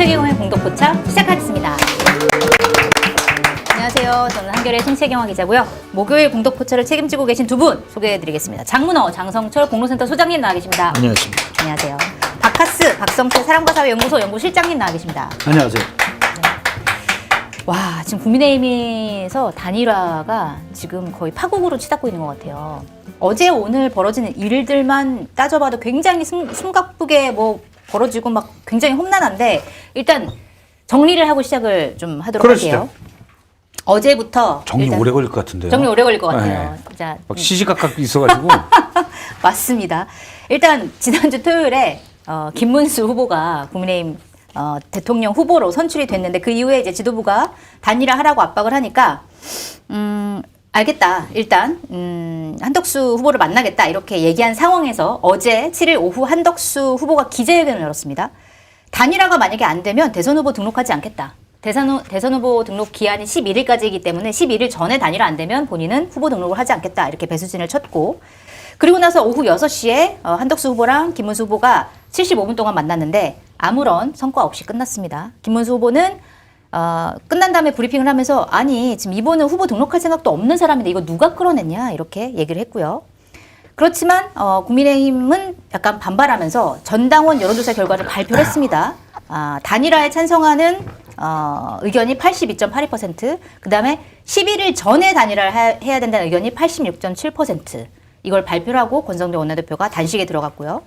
송채경의 공동포차 시작하겠습니다. 안녕하세요. 저는 한겨레 송채경화 기자고요. 목요일 공동포차를 책임지고 계신 두 분 소개해드리겠습니다. 장문어 장성철 공로센터 소장님 나와 계십니다. 안녕하십니까. 안녕하세요. 박하스 박성태 사람과 사회 연구소 연구실장님 나와 계십니다. 안녕하세요. 와, 지금 국민의힘에서 단일화가 지금 거의 파국으로 치닫고 있는 것 같아요. 어제 오늘 벌어지는 일들만 따져봐도 굉장히 숨가쁘게 벌어지고 막 굉장히 험난한데 일단 정리를 하고 시작을 좀 하도록 그러시죠. 할게요. 어제부터 정리 일단 오래 걸릴 것 같은데요. 정리 오래 걸릴 것 같아요. 네. 자, 막 시시각각 있어가지고. 맞습니다. 일단 지난주 토요일에 김문수 후보가 국민의힘 대통령 후보로 선출이 됐는데 그 이후에 이제 지도부가 단일화 하라고 압박을 하니까 알겠다. 일단 한덕수 후보를 만나겠다 이렇게 얘기한 상황에서 어제 7일 오후 한덕수 후보가 기자회견을 열었습니다. 단일화가 만약에 안 되면 대선 후보 등록하지 않겠다. 대선 후보 등록 기한이 11일까지이기 때문에 11일 전에 단일화 안 되면 본인은 후보 등록을 하지 않겠다 이렇게 배수진을 쳤고, 그리고 나서 오후 6시에 한덕수 후보랑 김문수 후보가 75분 동안 만났는데 아무런 성과 없이 끝났습니다. 김문수 후보는 끝난 다음에 브리핑을 하면서 아니 지금 이번은 후보 등록할 생각도 없는 사람인데 이거 누가 끌어냈냐 이렇게 얘기를 했고요. 그렇지만 국민의힘은 약간 반발하면서 전당원 여론조사 결과를 발표를 했습니다. 단일화에 찬성하는 의견이 82.82%, 그 다음에 11일 전에 단일화를 해야 된다는 의견이 86.7%, 이걸 발표를 하고 권성동 원내대표가 단식에 들어갔고요.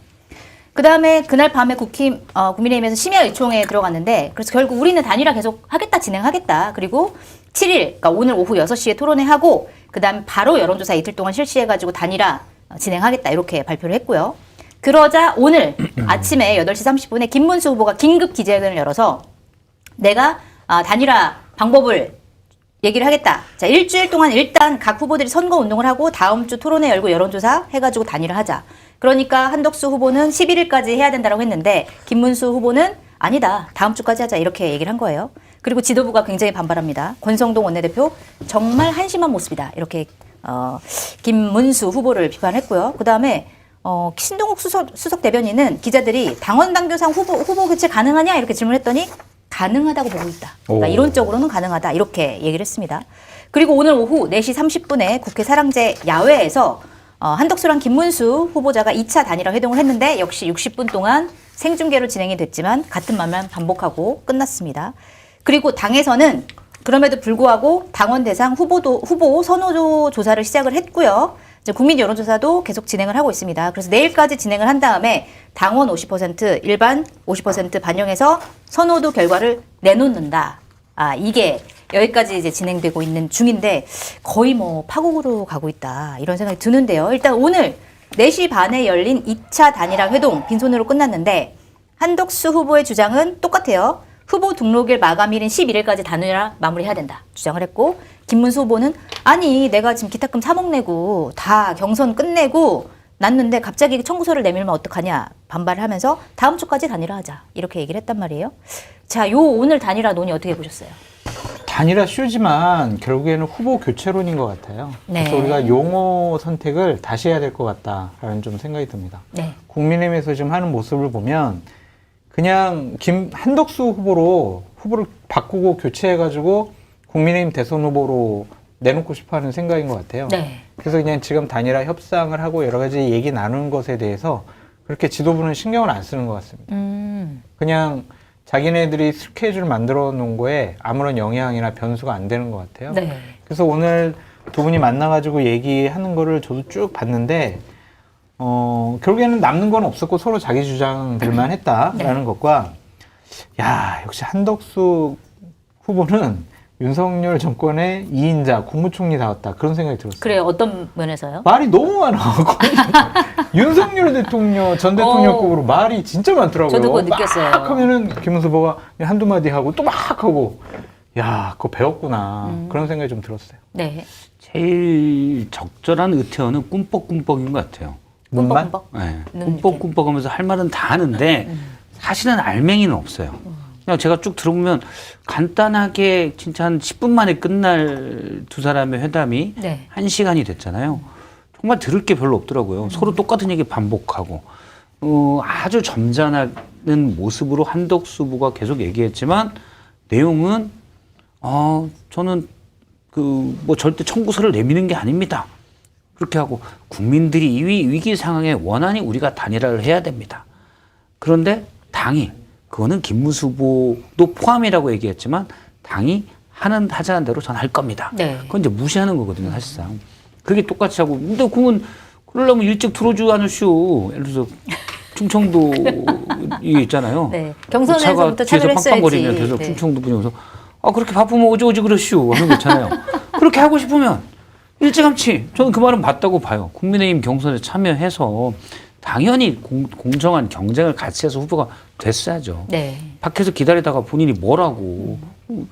그 다음에 그날 밤에 국민의힘에서 심야 의총에 들어갔는데, 그래서 결국 우리는 단일화 계속 하겠다, 진행하겠다. 그리고 7일, 그러니까 오늘 오후 6시에 토론회 하고, 그 다음에 바로 여론조사 이틀 동안 실시해가지고 단일화 진행하겠다. 이렇게 발표를 했고요. 그러자 오늘 아침에 8시 30분에 김문수 후보가 긴급 기자회견을 열어서 내가 단일화 방법을 얘기를 하겠다. 자, 일주일 동안 일단 각 후보들이 선거 운동을 하고 다음 주 토론회 열고 여론조사 해가지고 단일화 하자. 그러니까 한덕수 후보는 11일까지 해야 된다고 했는데 김문수 후보는 아니다. 다음 주까지 하자. 이렇게 얘기를 한 거예요. 그리고 지도부가 굉장히 반발합니다. 권성동 원내대표 정말 한심한 모습이다. 이렇게 김문수 후보를 비판했고요. 그 다음에 신동욱 수석 대변인은 기자들이 당원 당규상 후보 교체 가능하냐 이렇게 질문했더니 가능하다고 보고 있다. 그러니까 이론적으로는 가능하다. 이렇게 얘기를 했습니다. 그리고 오늘 오후 4시 30분에 국회 사랑제 야외에서 한덕수랑 김문수 후보자가 2차 단일화 회동을 했는데 역시 60분 동안 생중계로 진행이 됐지만 같은 말만 반복하고 끝났습니다. 그리고 당에서는 그럼에도 불구하고 당원 대상 후보 선호 조사를 시작을 했고요. 이제 국민 여론조사도 계속 진행을 하고 있습니다. 그래서 내일까지 진행을 한 다음에 당원 50%, 일반 50% 반영해서 선호도 결과를 내놓는다. 이게 여기까지 이제 진행되고 있는 중인데 거의 파국으로 가고 있다. 이런 생각이 드는데요. 일단 오늘 4시 반에 열린 2차 단일화 회동 빈손으로 끝났는데 한덕수 후보의 주장은 똑같아요. 후보 등록일 마감일인 11일까지 단일화 마무리해야 된다 주장을 했고, 김문수 후보는 아니 내가 지금 기탁금 3억 내고 다 경선 끝내고 났는데 갑자기 청구서를 내밀면 어떡하냐 반발을 하면서 다음 주까지 단일화 하자 이렇게 얘기를 했단 말이에요. 자, 오늘 단일화 논의 어떻게 보셨어요? 단일화 쇼지만 결국에는 후보 교체론인 것 같아요. 네. 그래서 우리가 용어 선택을 다시 해야 될 것 같다라는 좀 생각이 듭니다. 네. 국민의힘에서 지금 하는 모습을 보면 그냥 한덕수 후보를 바꾸고 교체해가지고 국민의힘 대선 후보로 내놓고 싶어하는 생각인 것 같아요. 네. 그래서 그냥 지금 단일화 협상을 하고 여러 가지 얘기 나누는 것에 대해서 그렇게 지도부는 신경을 안 쓰는 것 같습니다. 그냥 자기네들이 스케줄 만들어 놓은 거에 아무런 영향이나 변수가 안 되는 것 같아요. 네. 그래서 오늘 두 분이 만나가지고 얘기하는 거를 저도 쭉 봤는데 결국에는 남는 건 없었고 서로 자기 주장들만 했다라는 네. 것과, 야, 역시 한덕수 후보는 윤석열 정권의 2인자 국무총리 다웠다 그런 생각이 들었어요. 그래요. 어떤 면에서요? 말이 너무 많아. 윤석열 대통령 전 대통령급으로 말이 진짜 많더라고요. 저도 그거 느꼈어요. 막 하면은 김문수 후보가 한두 마디 하고 또 막 하고, 야, 그거 배웠구나 그런 생각이 좀 들었어요. 네. 제일 적절한 의태어는 꿈뻑꿈뻑인 것 같아요. 문만? 네. 눈 꿈뻑꿈뻑하면서 할 말은 다 하는데 사실은 알맹이는 없어요. 그냥 제가 쭉 들어보면 간단하게 진짜 한 10분 만에 끝날 두 사람의 회담이 네. 1시간이 됐잖아요. 정말 들을 게 별로 없더라고요. 서로 똑같은 얘기 반복하고 아주 점잖은 모습으로 한덕수 후보가 계속 얘기했지만 내용은 저는 뭐 절대 청구서를 내미는 게 아닙니다. 그렇게 하고 국민들이 이 위기 상황에 원하니 우리가 단일화를 해야 됩니다. 그런데 당이 그거는 김문수 후보도 포함이라고 얘기했지만 당이 하자는 대로 전 할 겁니다. 네. 그건 이제 무시하는 거거든요, 사실상. 그게 똑같이 하고 근데 그건 그러려면 일찍 들어오지 않으시오. 예를 들어서 충청도 이게 있잖아요. 네. 경선에서부터 차가 뒤에서 참여를 팡팡거리면 했어야지. 계속 네. 충청도 분이 오서 그렇게 바쁘면 오지 그러시오 하는 거 있잖아요. 그렇게 하고 싶으면 일찌감치 저는 그 말은 맞다고 봐요. 국민의힘 경선에 참여해서 당연히 공정한 경쟁을 같이 해서 후보가 됐어야죠. 네. 밖에서 기다리다가 본인이 뭐라고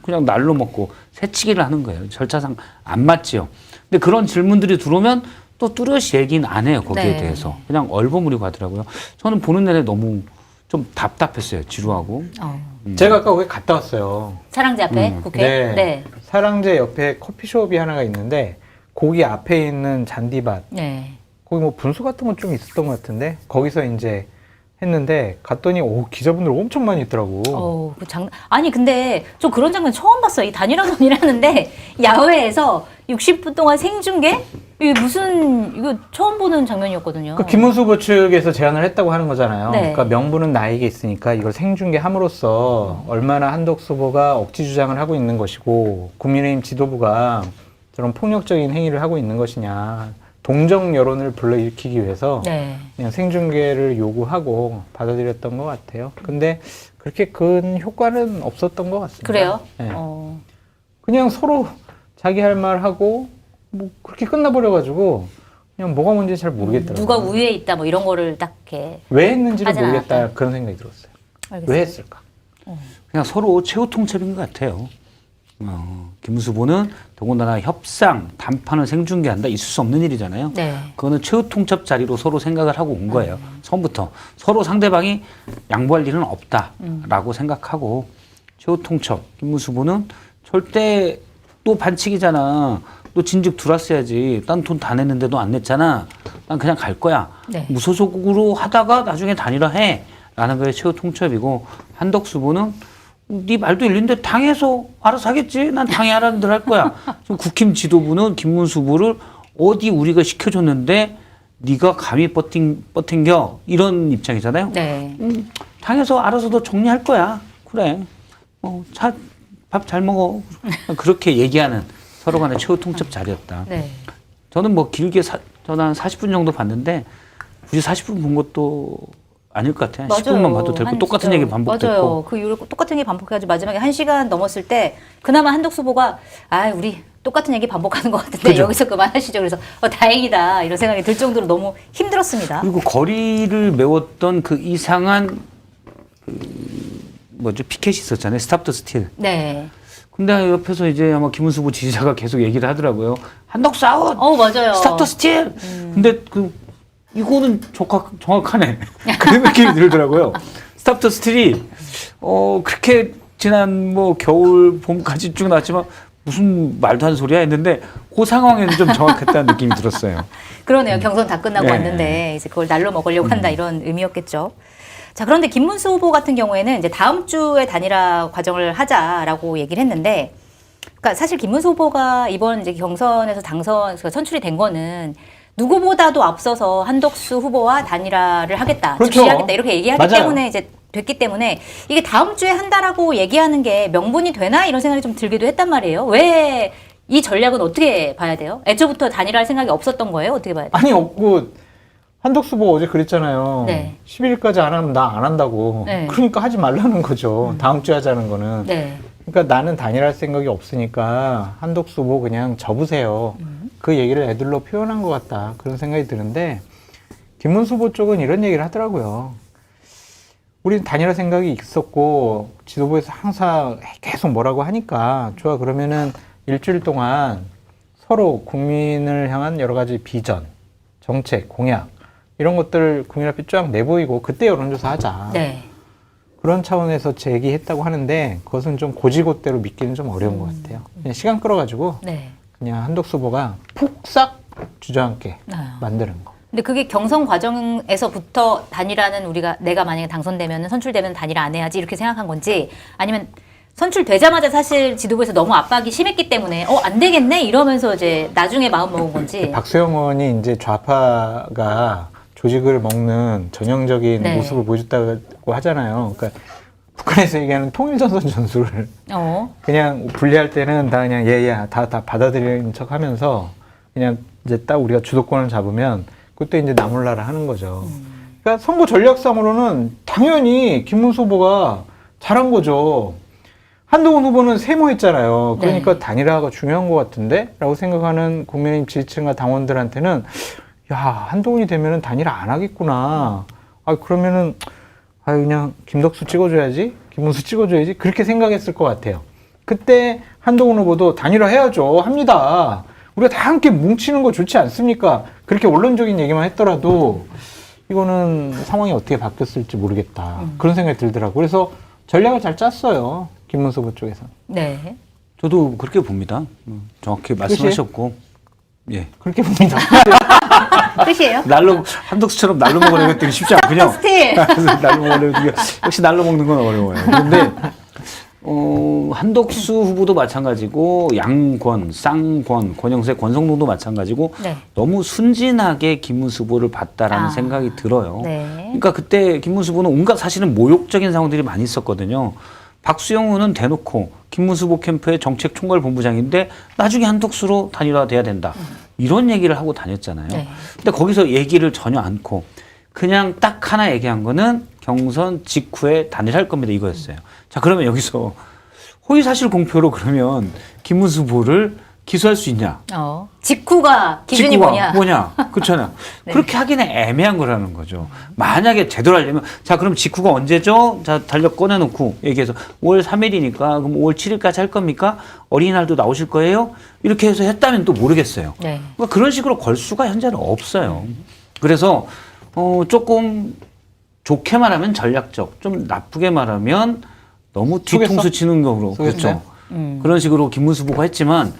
그냥 날로 먹고 새치기를 하는 거예요. 절차상 안 맞지요. 근데 그런 질문들이 들어오면 또 뚜렷이 얘기는 안 해요. 거기에 네. 대해서. 그냥 얼버무리고 하더라고요. 저는 보는 내내 너무 좀 답답했어요. 지루하고. 제가 아까 거기 갔다 왔어요. 사랑제 앞에 국회. 네. 네. 사랑제 옆에 커피숍이 하나가 있는데 거기 앞에 있는 잔디밭 네. 거기 뭐 분수 같은 건 좀 있었던 것 같은데 거기서 이제 했는데 갔더니 기자분들 엄청 많이 있더라고. 아니 근데 좀 그런 장면 처음 봤어요. 이 단일화론을 하는데 야외에서 60분 동안 생중계? 이게 이거 처음 보는 장면이었거든요. 그 김문수 후보 측에서 제안을 했다고 하는 거잖아요. 네. 그러니까 명분은 나에게 있으니까 이걸 생중계함으로써 얼마나 한덕수 후보가 억지 주장을 하고 있는 것이고 국민의힘 지도부가 저런 폭력적인 행위를 하고 있는 것이냐. 동정 여론을 불러일으키기 위해서 네. 그냥 생중계를 요구하고 받아들였던 것 같아요. 근데 그렇게 큰 효과는 없었던 것 같습니다. 그래요? 네. 어. 그냥 서로 자기 할 말 하고 뭐 그렇게 끝나버려가지고 그냥 뭐가 뭔지 잘 모르겠더라고요. 누가 우위에 있다 뭐 이런 거를 딱 이렇게 왜 했는지를 하진 모르겠다 않았다. 그런 생각이 들었어요. 알겠습니다. 왜 했을까? 그냥 서로 최후 통첩인 것 같아요. 김문수 후보는 더군다나 협상,談판을 생중계한다. 있을 수 없는 일이잖아요. 네. 그거는 최후 통첩 자리로 서로 생각을 하고 온 거예요. 처음부터. 서로 상대방이 양보할 일은 없다라고 생각하고 최후 통첩. 김문수 후보는 절대 또 반칙이잖아. 너 진즉 들어왔어야지. 난 돈 다 냈는데 너 안 냈잖아. 난 그냥 갈 거야. 네. 무소속으로 하다가 나중에 단일화해. 라는 거에 최후 통첩이고 한덕수 후보는 네 말도 일리는데 당에서 알아서 하겠지. 난 당이 알아서 늘 할 거야. 지금 국힘 지도부는 김문수 후보를 어디 우리가 시켜줬는데 네가 감히 버팅겨 이런 입장이잖아요. 네. 당에서 알아서 너 정리할 거야. 그래. 밥 잘 먹어. 그렇게 얘기하는 서로 간의 최후 통첩 자리였다. 네. 저는 뭐 길게 저는 한 40분 정도 봤는데 굳이 40분 본 것도 아닐 것 같아요. 10분만 봐도 되고 똑같은 얘기 반복됐고. 맞아요. 그 이후로 똑같은 얘기 반복해가지고 마지막에 1시간 넘었을 때 그나마 한덕수 후보가 우리 똑같은 얘기 반복하는 것 같은데 그죠? 여기서 그만하시죠. 그래서 다행이다 이런 생각이 들 정도로 너무 힘들었습니다. 그리고 거리를 메웠던 그 이상한 피켓이 있었잖아요. 스탑 더 스틸. 네. 근데 옆에서 이제 아마 김문수 후보 지지자가 계속 얘기를 하더라고요. 한덕수 아웃! 맞아요. 스탑 더 스틸! 근데 이거는 정확하네. 그런 느낌이 들더라고요. 스탑 더 스틸이, 그렇게 지난 겨울, 봄까지 쭉 나왔지만 무슨 말도 안 소리야 했는데 그 상황에는 좀 정확했다는 느낌이 들었어요. 그러네요. 경선 다 끝나고 네. 왔는데 이제 그걸 날로 먹으려고 한다 이런 의미였겠죠. 자, 그런데 김문수 후보 같은 경우에는 이제 다음 주에 단일화 과정을 하자라고 얘기를 했는데, 그러니까 사실 김문수 후보가 이번 이제 경선에서 선출이 된 거는 누구보다도 앞서서 한덕수 후보와 단일화를 하겠다, 그렇죠. 지지하겠다 이렇게 얘기하기 맞아요. 때문에 이제 됐기 때문에 이게 다음 주에 한다라고 얘기하는 게 명분이 되나 이런 생각이 좀 들기도 했단 말이에요. 왜 이 전략은 어떻게 봐야 돼요? 애초부터 단일화할 생각이 없었던 거예요? 어떻게 봐야 돼요? 아니 한덕수 후보 어제 그랬잖아요. 네. 10일까지 안 하면 나 안 한다고. 네. 그러니까 하지 말라는 거죠. 다음 주에 하자는 거는. 네. 그러니까 나는 단일할 생각이 없으니까 한덕수 후보 그냥 접으세요. 그 얘기를 애들로 표현한 것 같다. 그런 생각이 드는데 김문수 후보 쪽은 이런 얘기를 하더라고요. 우리는 단일화 생각이 있었고 지도부에서 항상 계속 뭐라고 하니까 좋아 그러면은 일주일 동안 서로 국민을 향한 여러 가지 비전, 정책, 공약 이런 것들을 국민 앞에 쫙 내보이고 그때 여론조사 하자. 네. 그런 차원에서 제기했다고 하는데 그것은 좀 고지고대로 믿기는 좀 어려운 것 같아요. 그냥 시간 끌어가지고 네. 그냥 한덕수 후보가 푹 싹 주저앉게 만드는 거. 근데 그게 경선 과정에서부터 단일화는 내가 만약에 당선되면 선출되면 단일화 안 해야지 이렇게 생각한 건지 아니면 선출되자마자 사실 지도부에서 너무 압박이 심했기 때문에 안 되겠네 이러면서 이제 나중에 마음 먹은 건지. 박수영 의원이 이제 좌파가 조직을 먹는 전형적인 네. 모습을 보여줬다고 하잖아요. 그러니까 북한에서 얘기하는 통일전선 전술을 그냥 분리할 때는 다 그냥 다 받아들이는 척 하면서 그냥 이제 딱 우리가 주도권을 잡으면 그때 이제 나몰라라 하는 거죠. 그러니까 선거 전략상으로는 당연히 김문수 후보가 잘한 거죠. 한동훈 후보는 세모했잖아요. 그러니까 네. 단일화가 중요한 것 같은데? 라고 생각하는 국민의힘 지지층과 당원들한테는 야, 한동훈이 되면은 단일화 안 하겠구나. 그러면은 그냥 김덕수 찍어줘야지, 김문수 찍어줘야지 그렇게 생각했을 것 같아요. 그때 한동훈 후보도 단일화 해야죠, 합니다. 우리가 다 함께 뭉치는 거 좋지 않습니까? 그렇게 원론적인 얘기만 했더라도 이거는 상황이 어떻게 바뀌었을지 모르겠다. 그런 생각이 들더라고요. 그래서 전략을 잘 짰어요, 김문수 후보 쪽에서. 네. 저도 그렇게 봅니다. 정확히 말씀하셨고, 예. 그렇게 봅니다. 끝이에요? 한덕수처럼 날로 먹으려고 했더니 쉽지 않군요. 스틸. 날로 먹으려고 역시 날로 먹는 건 어려워요. 그런데 한덕수 후보도 마찬가지고 양권, 쌍권, 권영세, 권성동도 마찬가지고 네. 너무 순진하게 김문수 후보를 봤다라는 생각이 들어요. 네. 그러니까 그때 김문수 후보는 온갖 사실은 모욕적인 상황들이 많이 있었거든요. 박수영 의원은 대놓고 김문수 후보 캠프의 정책총괄본부장인데 나중에 한덕수로 단일화돼야 된다. 이런 얘기를 하고 다녔잖아요. 네. 근데 거기서 얘기를 전혀 않고 그냥 딱 하나 얘기한 거는 경선 직후에 단일할 겁니다. 이거였어요. 자, 그러면 여기서 허위사실 공표로 그러면 김문수 후보를 기소할 수 있냐? 직후가 기준이 뭐냐? 그렇잖아. 네. 그렇게 하기는 애매한 거라는 거죠. 만약에 제대로 하려면 자, 그럼 직후가 언제죠? 자, 달력 꺼내놓고 얘기해서 5월 3일이니까 그럼 5월 7일까지 할 겁니까? 어린이날도 나오실 거예요? 이렇게 해서 했다면 또 모르겠어요. 네. 그러니까 그런 식으로 걸 수가 현재는 없어요. 그래서 조금 좋게 말하면 전략적, 좀 나쁘게 말하면 너무 뒤통수 치는 거로 그렇죠. 그런 식으로 김문수 후보가 했지만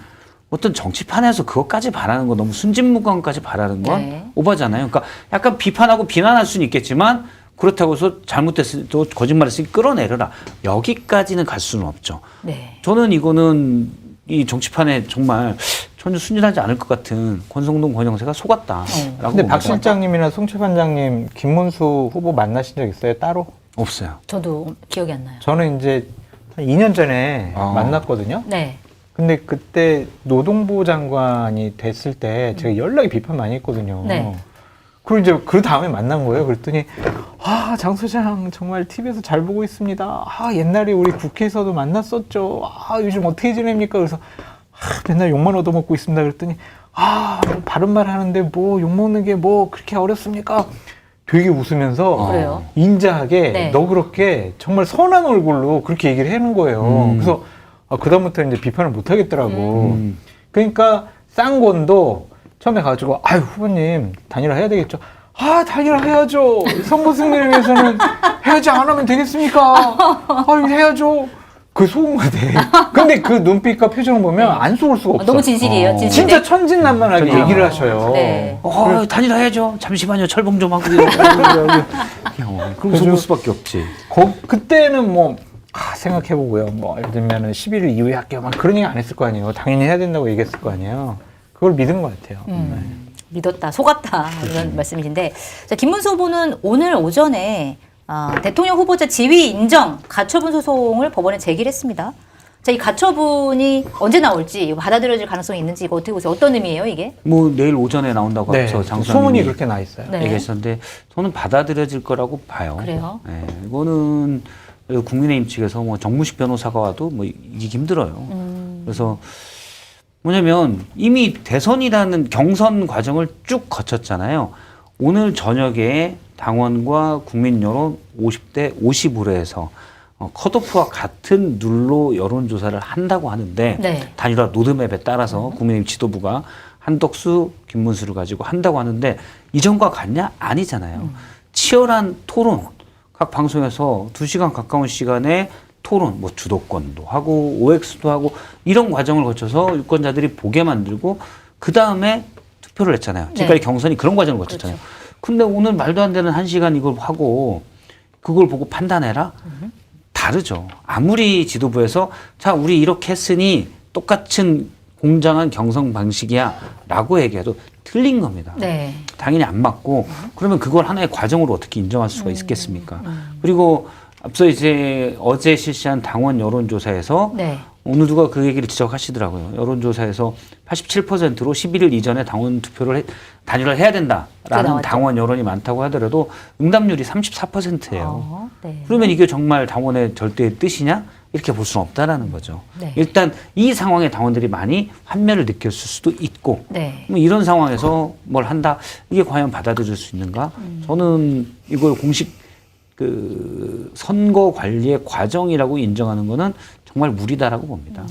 어떤 정치판에서 그것까지 바라는 건 너무 순진무구함까지 바라는 건 네. 오바잖아요. 그러니까 약간 비판하고 비난할 수는 있겠지만 그렇다고 해서 잘못됐을 때 거짓말했으니 끌어내려라. 여기까지는 갈 수는 없죠. 네. 저는 이거는 이 정치판에 정말 전혀 순진하지 않을 것 같은 권성동, 권영세가 속았다라고 근데 봅니다. 박 실장님이나 송채 반장님 김문수 후보 만나신 적 있어요? 따로? 없어요. 저도 기억이 안 나요. 저는 이제 한 2년 전에 만났거든요. 네. 근데 그때 노동부 장관이 됐을 때 제가 연락이 비판 많이 했거든요. 네. 그리고 이제 그 다음에 만난 거예요. 그랬더니 장 소장 정말 TV에서 잘 보고 있습니다. 옛날에 우리 국회에서도 만났었죠. 요즘 어떻게 지냅니까? 그래서 맨날 욕만 얻어먹고 있습니다. 그랬더니 뭐 바른 말 하는데 뭐 욕먹는 게 뭐 그렇게 어렵습니까? 되게 웃으면서 그래요? 인자하게 네. 너 그렇게 정말 선한 얼굴로 그렇게 얘기를 하는 거예요. 그래서 그다음부터 이제 비판을 못 하겠더라고. 그러니까 쌍권도 처음에 가지고 후보님 단일화 해야 되겠죠. 단일화 해야죠. 선거 승리를 위해서는 해야지 안 하면 되겠습니까? 해야죠. 그 속은 거 같아. 근데 그 눈빛과 표정을 보면 안 속을 수가 없어. 너무 진실이에요. 진실. 진짜 천진난만하게 얘기를 하셔요. 네. 단일화 해야죠. 잠시만요. 철봉 좀 하고 이러고. 그럼 속을 수밖에 없지. 그때는 뭐 생각해보고요. 뭐 예를 들면은 11일 이후에 할게요. 막 그런 얘기 안 했을 거 아니에요. 당연히 해야 된다고 얘기했을 거 아니에요. 그걸 믿은 것 같아요. 믿었다, 속았다 이런 말씀이신데 자, 김문수 후보는 오늘 오전에 대통령 후보자 지위 인정 가처분 소송을 법원에 제기를 했습니다. 자, 이 가처분이 언제 나올지 이거 받아들여질 가능성이 있는지 이거 어떻게 보세요? 어떤 의미예요, 이게? 뭐 내일 오전에 나온다고 네. 앞서 장수님이 소문이 그렇게 나 있어요. 네. 얘기했었는데 저는 받아들여질 거라고 봐요. 그래요? 네, 이거는 국민의힘 측에서 뭐 정무식 변호사가 와도 뭐 이기기 힘들어요. 그래서 뭐냐면 이미 대선이라는 경선 과정을 쭉 거쳤잖아요. 오늘 저녁에 당원과 국민 여론 50대 50으로 해서 컷오프와 같은 룰로 여론조사를 한다고 하는데 네. 단일화 로드맵에 따라서 국민의힘 지도부가 한덕수, 김문수를 가지고 한다고 하는데 이전과 같냐? 아니잖아요. 치열한 토론, 각 방송에서 2시간 가까운 시간에 토론, 뭐 주도권도 하고 OX도 하고 이런 과정을 거쳐서 유권자들이 보게 만들고 그 다음에 투표를 했잖아요. 지금까지 네. 경선이 그런 과정을 거쳤잖아요. 근데 오늘 말도 안 되는 1시간 이걸 하고 그걸 보고 판단해라? 다르죠. 아무리 지도부에서 자, 우리 이렇게 했으니 똑같은 공정한 경선 방식이야 라고 얘기해도 틀린 겁니다. 네. 당연히 안 맞고 그러면 그걸 하나의 과정으로 어떻게 인정할 수가 있겠습니까? 그리고 앞서 이제 어제 실시한 당원 여론조사에서 네. 오늘 누가 그 얘기를 지적하시더라고요. 여론조사에서 87%로 11일 이전에 당원 투표를 단일화를 해야 된다라는 나왔죠. 당원 여론이 많다고 하더라도 응답률이 34%예요. 네. 그러면 이게 정말 당원의 절대의 뜻이냐? 이렇게 볼 수는 없다라는 거죠. 네. 일단 이 상황에 당원들이 많이 환멸을 느꼈을 수도 있고 네. 뭐 이런 상황에서 뭘 한다 이게 과연 받아들일 수 있는가? 저는 이걸 공식 그 선거 관리의 과정이라고 인정하는 거는 정말 무리다라고 봅니다.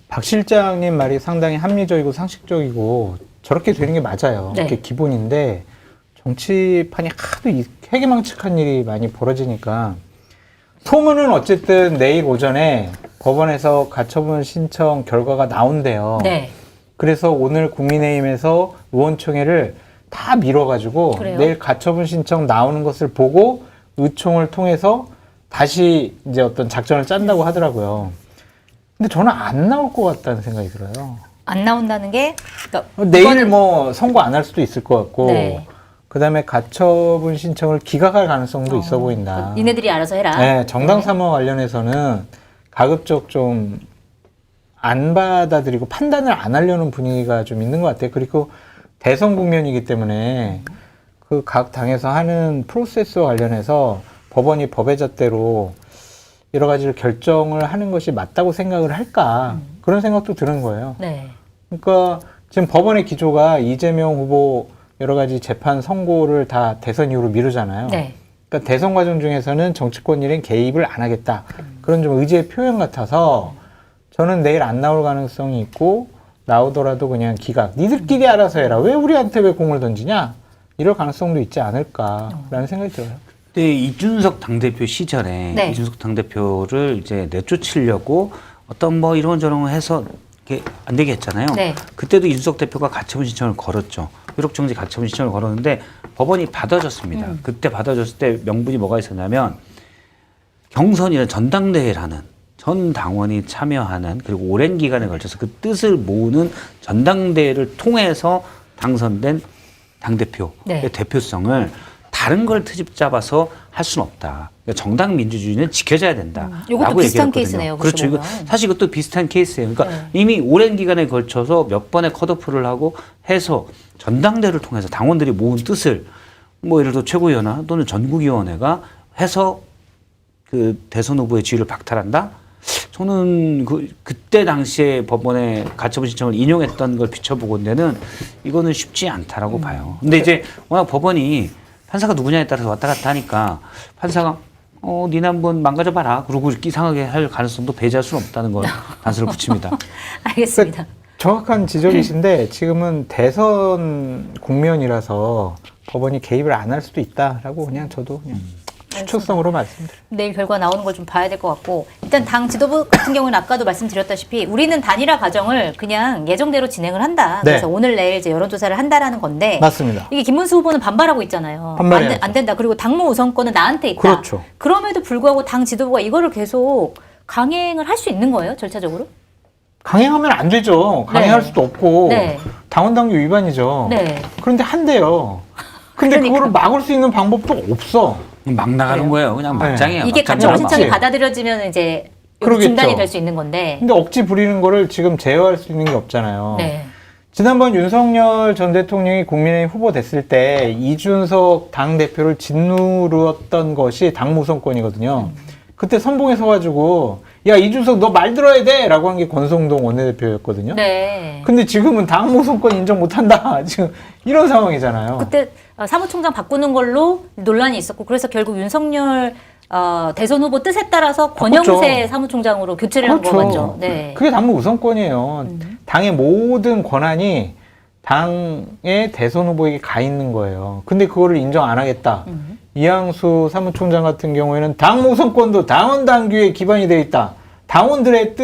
박 실장님 말이 상당히 합리적이고 상식적이고 저렇게 되는 게 맞아요. 네. 그게 기본인데 정치판이 하도 회기망측한 일이 많이 벌어지니까 소문은 어쨌든 내일 오전에 법원에서 가처분 신청 결과가 나온대요. 네. 그래서 오늘 국민의힘에서 의원총회를 다 미뤄가지고 그래요? 내일 가처분 신청 나오는 것을 보고 의총을 통해서 다시 이제 어떤 작전을 짠다고 하더라고요. 근데 저는 안 나올 것 같다는 생각이 들어요. 안 나온다는 게 그러니까 내일 이거는- 뭐 선고 안 할 수도 있을 것 같고 네. 그다음에 가처분 신청을 기각할 가능성도 있어 보인다. 니네들이 알아서 해라. 네, 정당 사무와 관련해서는 가급적 좀 안 받아들이고 판단을 안 하려는 분위기가 좀 있는 것 같아요. 그리고 대선 국면이기 때문에 그 각 당에서 하는 프로세스와 관련해서 법원이 법의 잣대로 여러 가지를 결정을 하는 것이 맞다고 생각을 할까 그런 생각도 드는 거예요. 네. 그러니까 지금 법원의 기조가 이재명 후보 여러 가지 재판 선고를 다 대선 이후로 미루잖아요. 네. 그러니까 대선 과정 중에서는 정치권 일엔 개입을 안 하겠다. 그런 좀 의지의 표현 같아서 저는 내일 안 나올 가능성이 있고 나오더라도 그냥 기각. 니들끼리 알아서 해라. 왜 우리한테 왜 공을 던지냐? 이럴 가능성도 있지 않을까라는 생각이 들어요. 그때 이준석 당대표 시절에 네. 이준석 당대표를 이제 내쫓으려고 어떤 뭐 이런저런 해서 이렇게 안 되게 했잖아요. 네. 그때도 이준석 대표가 가처분 신청을 걸었죠. 효력정지 가처분 신청을 걸었는데 법원이 받아줬습니다. 그때 받아줬을 때 명분이 뭐가 있었냐면 경선이나 전당대회라는 전 당원이 참여하는 그리고 오랜 기간에 걸쳐서 그 뜻을 모으는 전당대회를 통해서 당선된 당대표의 네. 대표성을 다른 걸 트집 잡아서 할 수는 없다. 그러니까 정당 민주주의는 지켜져야 된다. 이것도 라고 비슷한 얘기했거든요. 케이스네요, 그렇죠. 그렇게 이거 보면. 사실 이것도 비슷한 케이스예요. 그러니까 네. 이미 오랜 기간에 걸쳐서 몇 번의 컷오프를 하고 해서 전당대회를 통해서 당원들이 모은 뜻을 뭐 예를 들어 최고위원회 또는 전국위원회가 해서 그 대선 후보의 지위를 박탈한다? 저는 그때 당시에 법원의 가처분 신청을 인용했던 걸 비춰보건대는 이거는 쉽지 않다라고 봐요. 근데 이제 워낙 법원이 판사가 누구냐에 따라서 왔다 갔다 하니까 판사가 니네 한번 망가져봐라. 그러고 이상하게 할 가능성도 배제할 수는 없다는 걸 단서를 붙입니다. 알겠습니다. 정확한 지적이신데 지금은 대선 국면이라서 법원이 개입을 안 할 수도 있다라고 그냥 저도 그냥 추측성으로 말씀드려요. 내일 결과 나오는 걸 좀 봐야 될 것 같고 일단 당 지도부 같은 경우는 아까도 말씀드렸다시피 우리는 단일화 과정을 그냥 예정대로 진행을 한다. 네. 그래서 오늘 내일 이제 여론조사를 한다라는 건데 맞습니다. 이게 김문수 후보는 반발하고 있잖아요. 반발해야죠. 안 된다. 그리고 당무 우선권은 나한테 있다. 그렇죠. 그럼에도 불구하고 당 지도부가 이거를 계속 강행을 할 수 있는 거예요, 절차적으로? 강행하면 안 되죠. 강행할 네. 수도 없고 네. 당원당규 위반이죠. 네. 그런데 한대요. 근데 그러니까. 그거를 막을 수 있는 방법도 없어. 막 나가는 거예요. 그냥 네. 막장이에요. 이게 막장. 가처분 신청이 맞지? 받아들여지면 이제 그러겠죠. 중단이 될 수 있는 건데. 근데 억지 부리는 거를 지금 제어할 수 있는 게 없잖아요. 네. 지난번 윤석열 전 대통령이 국민의힘 후보 됐을 때 이준석 당대표를 짓누르었던 것이 당무선권이거든요. 그때 선봉에 서가지고 야 이준석 너 말 들어야 돼 라고 한 게 권성동 원내대표였거든요. 네. 근데 지금은 당무선권 인정 못한다. 지금 이런 상황이잖아요. 그때 사무총장 바꾸는 걸로 논란이 있었고 그래서 결국 윤석열 대선 후보 뜻에 따라서 권영세 바꿨죠. 사무총장으로 교체를 한 거 맞죠? 네. 그게 당무 우선권이에요. 당의 모든 권한이 당의 대선 후보에게 가 있는 거예요. 근데 그거를 인정 안 하겠다. 이항수 사무총장 같은 경우에는 당무 우선권도 당원 당규에 기반이 되어 있다. 당원들의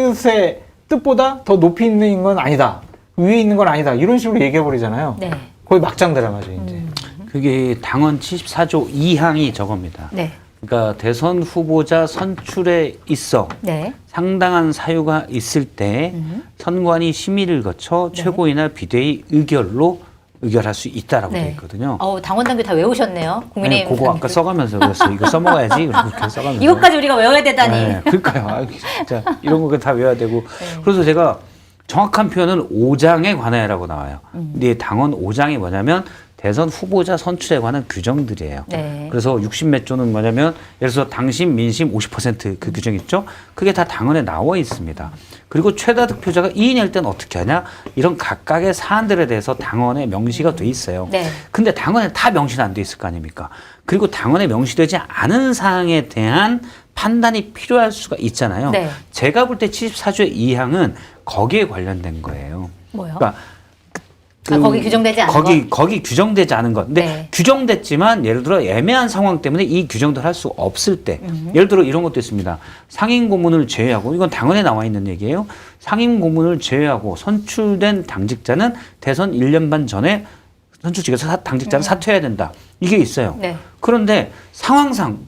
뜻보다 더 높이 있는 건 아니다. 위에 있는 건 아니다. 이런 식으로 얘기해 버리잖아요. 네. 거의 막장 드라마죠, 이제. 그게 당헌 74조 2항이 저겁니다. 네. 그러니까 대선 후보자 선출에 있어 네. 상당한 사유가 있을 때 선관위 심의를 거쳐 최고위나 비대위 의결할 수 있다라고 되어 있거든요. 당원 당규 다 외우셨네요. 국민의힘. 그거 아까 써가면서 그랬어요. 이거 써먹어야지. 그렇게 써가면서. 이것까지 우리가 외워야 되다니. 네, 그러니까요. 아, 진짜 이런 거 다 외워야 되고. 그래서 제가 정확한 표현은 5장에 관하여라고 나와요. 근데 당헌 5장이 뭐냐면 대선 후보자 선출에 관한 규정들이에요. 네. 그래서 60몇 조는 뭐냐면 예를 들어서 당심, 민심 50%그 규정 있죠? 그게 다 당헌에 나와 있습니다. 그리고 최다 득표자가 2인일 때는 어떻게 하냐? 이런 각각의 사안들에 대해서 당헌에 명시가 돼 있어요. 네. 근데 당헌에 다 명시는 안 돼 있을 거 아닙니까? 그리고 당헌에 명시되지 않은 사항에 대한 판단이 필요할 수가 있잖아요. 네. 제가 볼 때 74조의 2항은 거기에 관련된 거예요. 뭐요? 그러니까 거기 규정되지 않은 것? 거기 규정되지 않은 것. 근데 네. 규정됐지만 예를 들어 애매한 상황 때문에 이 규정도 할 수 없을 때 예를 들어 이런 것도 있습니다. 상임 고문을 제외하고 이건 당헌에 나와 있는 얘기예요. 상임 고문을 제외하고 선출된 당직자는 대선 1년 반 전에 선출직에서 당직자는 사퇴해야 된다. 이게 있어요. 네. 그런데 상황상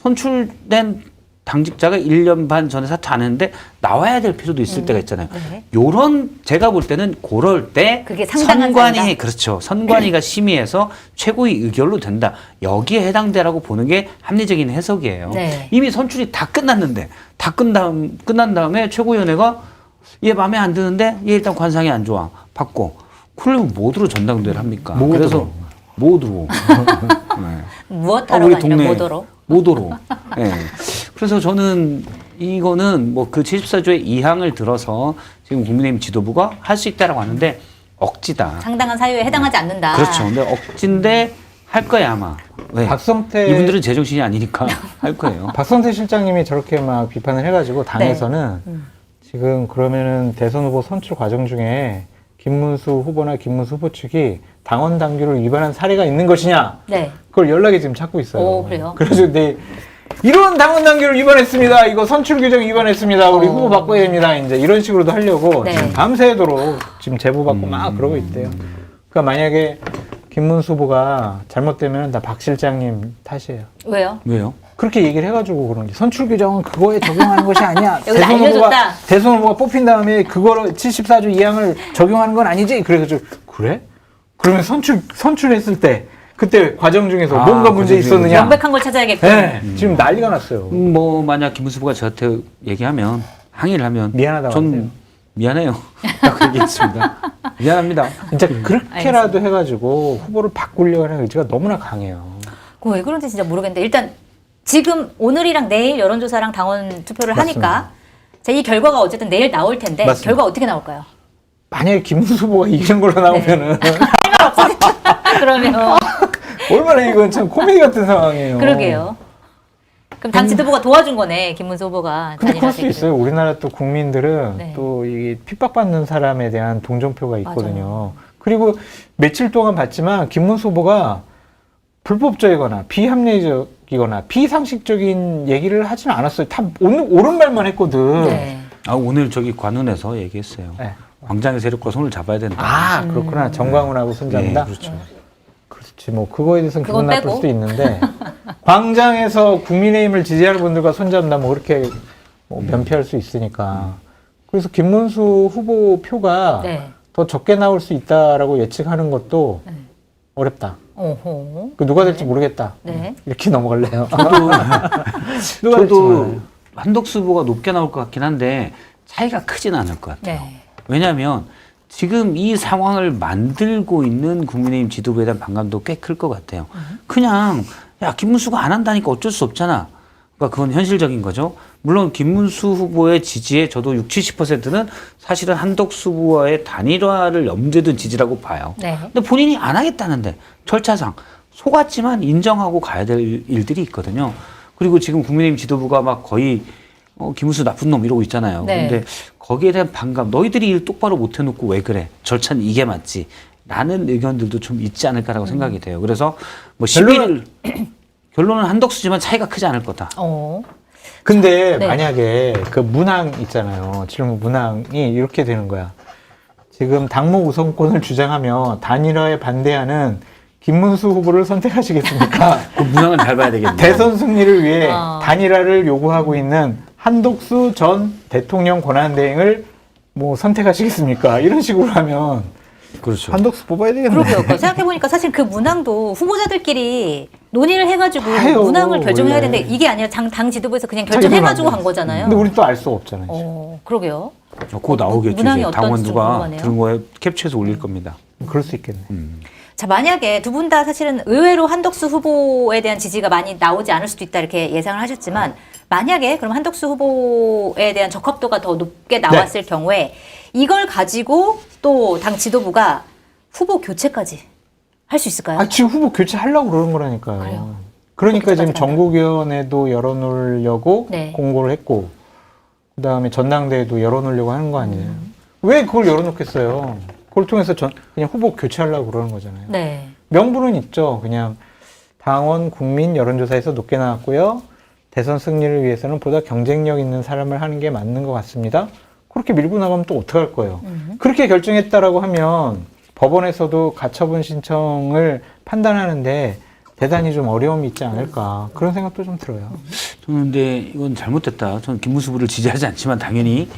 선출된 당직자가 1년 반 전에 사퇴 안 했는데 나와야 될 필요도 있을 때가 있잖아요. 네. 요런 제가 볼 때는 그럴 때 그게 상당한 선관위 사유다? 그렇죠. 선관위가 심의해서 최고위 의결로 된다. 여기에 해당되라고 보는 게 합리적인 해석이에요. 네. 이미 선출이 다 끝났는데 다 끝난 다음에 최고위원회가 얘 마음에 안 드는데 얘 일단 관상이 안 좋아. 받고. 그러면 뭐드로 전당대회를 합니까? 뭐드로. 그래서 뭐드로. 네. 무엇하러 우리 가냐, 동네 뭐더러? 모도로. 예. 그래서 저는 이거는 뭐 그 74조의 2항을 들어서 지금 국민의힘 지도부가 할 수 있다라고 하는데 억지다. 상당한 사유에 해당하지 않는다. 그렇죠. 근데 억지인데 할 거야 아마. 왜? 박성태 이분들은 제정신이 아니니까 할 거예요. 박성태 실장님이 저렇게 막 비판을 해가지고 당에서는 지금 그러면은 대선 후보 선출 과정 중에 김문수 후보나 김문수 후보 측이 당원 당규를 위반한 사례가 있는 것이냐? 네. 그걸 연락이 지금 찾고 있어요. 오, 그래요? 그래서 이런 당원 당규를 위반했습니다. 이거 선출 규정 위반했습니다. 우리 후보 바꿔야 됩니다. 이제 이런 식으로도 하려고 네. 지금 밤새도록 지금 제보 받고 막 그러고 있대요. 그러니까 만약에 김문수 후보가 잘못되면 다 박 실장님 탓이에요. 왜요? 왜요? 그렇게 얘기를 해가지고 그런지 선출 규정은 그거에 적용하는 것이 아니야. 여기서 알려줬다. 대선 후보가 뽑힌 다음에 그거를 74조 2항을 적용하는 건 아니지. 그래서 그래? 그러면 선출했을 때 그때 과정 중에서 뭔가 문제 있었느냐? 명백한 걸 찾아야겠군. 네, 지금 난리가 났어요. 뭐 만약 김문수 후보가 저한테 얘기하면 항의를 하면 미안하다고 하세요. 전 미안해요. 딱 얘기했습니다. 미안합니다. 진짜 그렇게라도 해가지고 후보를 바꾸려고 하는 의지가 너무나 강해요. 그거 왜 그런지 진짜 모르겠는데 일단 지금 오늘이랑 내일 여론조사랑 당원 투표를 맞습니다. 하니까 자, 이 결과가 어쨌든 내일 나올 텐데 맞습니다. 결과 어떻게 나올까요? 만약에 김문수 후보가 이기는 걸로 나오면은 그러면 얼마나 이건 참 코미디 같은 상황이에요. 그러게요. 그럼 당 지도부가 도와준 거네 김문수 후보가. 근데 그럴 수 단일화되기를. 있어요. 우리나라 또 국민들은 네. 또 이 핍박받는 사람에 대한 동정표가 있거든요. 맞아요. 그리고 며칠 동안 봤지만 김문수 후보가 불법적이거나 비합리적이거나 비상식적인 얘기를 하지는 않았어요. 다 옳은 말만 했거든. 네. 아 오늘 저기 관훈에서 얘기했어요. 네. 광장의 세력과 손을 잡아야 된다. 아 그렇구나. 정광훈하고 손잡는다. 네, 그렇죠. 그렇지 뭐 그거에 대해서는 기분 그건 나쁠 빼고. 수도 있는데 광장에서 국민의힘을 지지하는 분들과 손잡는다 뭐 그렇게 뭐 면피할 수 있으니까 그래서 김문수 후보 표가 네. 더 적게 나올 수 있다라고 예측하는 것도 네. 어렵다. 오호. 그 누가 될지 모르겠다. 네. 이렇게 넘어갈래요. 누가 될지 몰라요. 저도 한덕수 후보가 높게 나올 것 같긴 한데 차이가 크진 않을 것 같아요. 네. 왜냐하면 지금 이 상황을 만들고 있는 국민의힘 지도부에 대한 반감도 꽤 클 것 같아요. 그냥 야 김문수가 안 한다니까 어쩔 수 없잖아. 그러니까 그건 현실적인 거죠. 물론 김문수 후보의 지지에 저도 60, 70%는 사실은 한덕수 후보와의 단일화를 염두에 둔 지지라고 봐요. 네. 근데 본인이 안 하겠다는데 절차상 속았지만 인정하고 가야 될 일들이 있거든요. 그리고 지금 국민의힘 지도부가 막 거의 김문수 나쁜 놈 이러고 있잖아요. 네. 근데 거기에 대한 반감, 너희들이 일 똑바로 못 해놓고 왜 그래? 절차는 이게 맞지. 라는 의견들도 좀 있지 않을까라고 생각이 돼요. 그래서 뭐 11일 결론은 한덕수지만 차이가 크지 않을 거다. 근데 네. 만약에 그 문항 있잖아요. 질문 문항이 이렇게 되는 거야. 지금 당무 우선권을 주장하며 단일화에 반대하는 김문수 후보를 선택하시겠습니까? 그 문항은 잘 봐야 되겠네요. 대선 승리를 위해 아. 단일화를 요구하고 있는 한덕수 전 대통령 권한대행을 뭐 선택하시겠습니까? 이런 식으로 하면 그렇죠. 한덕수 뽑아야 되겠네. 그러게요. 생각해보니까 사실 그 문항도 후보자들끼리 논의를 해가지고 해요, 문항을 결정해야 원래. 되는데 이게 아니라 당 지도부에서 그냥 자기들 결정해가지고 마음대로. 간 거잖아요. 근데 우리 또 알 수가 없잖아요. 그러게요. 그거 나오겠죠. 문항이 이제 어떤지 당원 좀 누가 궁금하네요. 들은 거에 캡처해서 올릴 겁니다. 그럴 수 있겠네. 자, 만약에 두 분 다 사실은 의외로 한덕수 후보에 대한 지지가 많이 나오지 않을 수도 있다 이렇게 예상을 하셨지만 만약에 그럼 한덕수 후보에 대한 적합도가 더 높게 나왔을 경우에 이걸 가지고 또 당 지도부가 후보 교체까지 할 수 있을까요? 아, 지금 후보 교체하려고 그러는 거라니까요. 그래요? 그러니까 지금 교체까지 전국위원회도 열어놓으려고 네. 공고를 했고, 그 다음에 전당대회도 열어놓으려고 하는 거 아니에요. 왜 그걸 열어놓겠어요? 그걸 통해서 그냥 후보 교체하려고 그러는 거잖아요. 네. 명분은 있죠. 그냥 당원 국민 여론조사에서 높게 나왔고요. 대선 승리를 위해서는 보다 경쟁력 있는 사람을 하는 게 맞는 것 같습니다. 그렇게 밀고 나가면 또 어떡할 거예요. 그렇게 결정했다라고 하면 법원에서도 가처분 신청을 판단하는데 대단히 좀 어려움이 있지 않을까. 그런 생각도 좀 들어요. 저는 근데 이건 잘못됐다. 저는 김문수 후보를 지지하지 않지만 당연히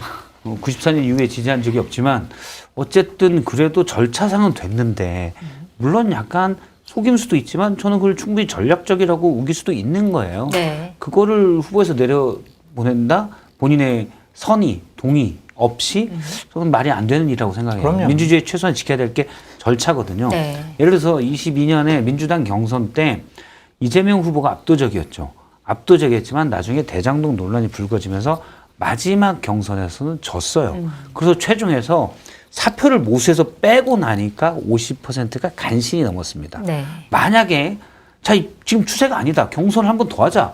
94년 이후에 지지한 적이 없지만 어쨌든 그래도 절차상은 됐는데 물론 약간 속임 수도 있지만 저는 그걸 충분히 전략적이라고 우길 수도 있는 거예요. 네. 그거를 후보에서 내려보낸다? 본인의 선의, 동의 없이 저는 말이 안 되는 일이라고 생각해요. 그럼요. 민주주의에 최소한 지켜야 될 게 절차거든요. 네. 예를 들어서 22년에 민주당 경선 때 이재명 후보가 압도적이었죠. 압도적이었지만 나중에 대장동 논란이 불거지면서 마지막 경선에서는 졌어요. 그래서 최종에서 사표를 모수해서 빼고 나니까 50%가 간신히 넘었습니다. 네. 만약에 자 지금 추세가 아니다. 경선을 한 번 더 하자.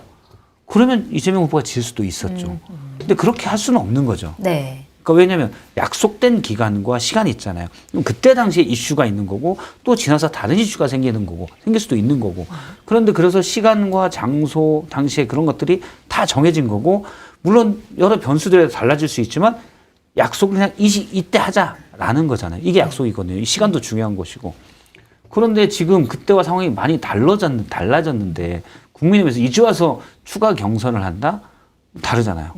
그러면 이재명 후보가 질 수도 있었죠. 근데 그렇게 할 수는 없는 거죠. 네. 그러니까 왜냐하면 약속된 기간과 시간이 있잖아요. 그럼 그때 당시에 이슈가 있는 거고 또 지나서 다른 이슈가 생기는 거고 생길 수도 있는 거고. 그런데 그래서 시간과 장소 당시에 그런 것들이 다 정해진 거고 물론 여러 변수들에 달라질 수 있지만 약속을 그냥 이때 하자라는 거잖아요. 이게 약속이거든요. 이 시간도 중요한 것이고. 그런데 지금 그때와 상황이 많이 달라졌는데 국민의힘에서 이제 와서 추가 경선을 한다? 다르잖아요.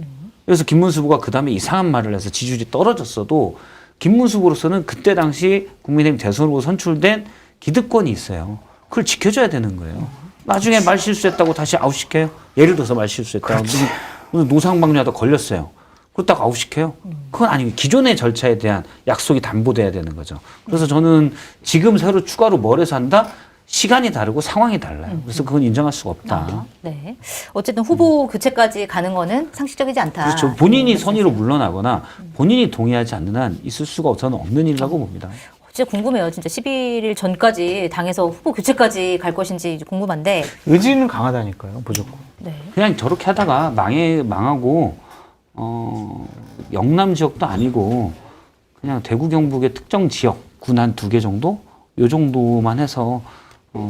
그래서 김문수 후보가 그 다음에 이상한 말을 해서 지지율이 떨어졌어도 김문수 후보로서는 그때 당시 국민의힘 대선 후보 선출된 기득권이 있어요. 그걸 지켜줘야 되는 거예요. 나중에 말 실수했다고 다시 아웃시켜요? 예를 들어서 말 실수했다고. 무슨 노상방뇨하다 걸렸어요. 그렇다고 아웃시켜요? 그건 아니고 기존의 절차에 대한 약속이 담보돼야 되는 거죠. 그래서 저는 지금 새로 추가로 뭘 해서 한다? 시간이 다르고 상황이 달라요. 그래서 그건 인정할 수가 없다. 네. 어쨌든 후보 교체까지 가는 거는 상식적이지 않다. 그렇죠. 본인이 선의로 물러나거나 본인이 동의하지 않는 한 있을 수가 저는 없는 일이라고 봅니다. 진짜 궁금해요. 진짜 11일 전까지 당에서 후보 교체까지 갈 것인지 궁금한데. 의지는 강하다니까요. 무조건. 네. 그냥 저렇게 하다가 망하고 영남 지역도 아니고 그냥 대구 경북의 특정 지역 군 한 2개 정도 요 정도만 해서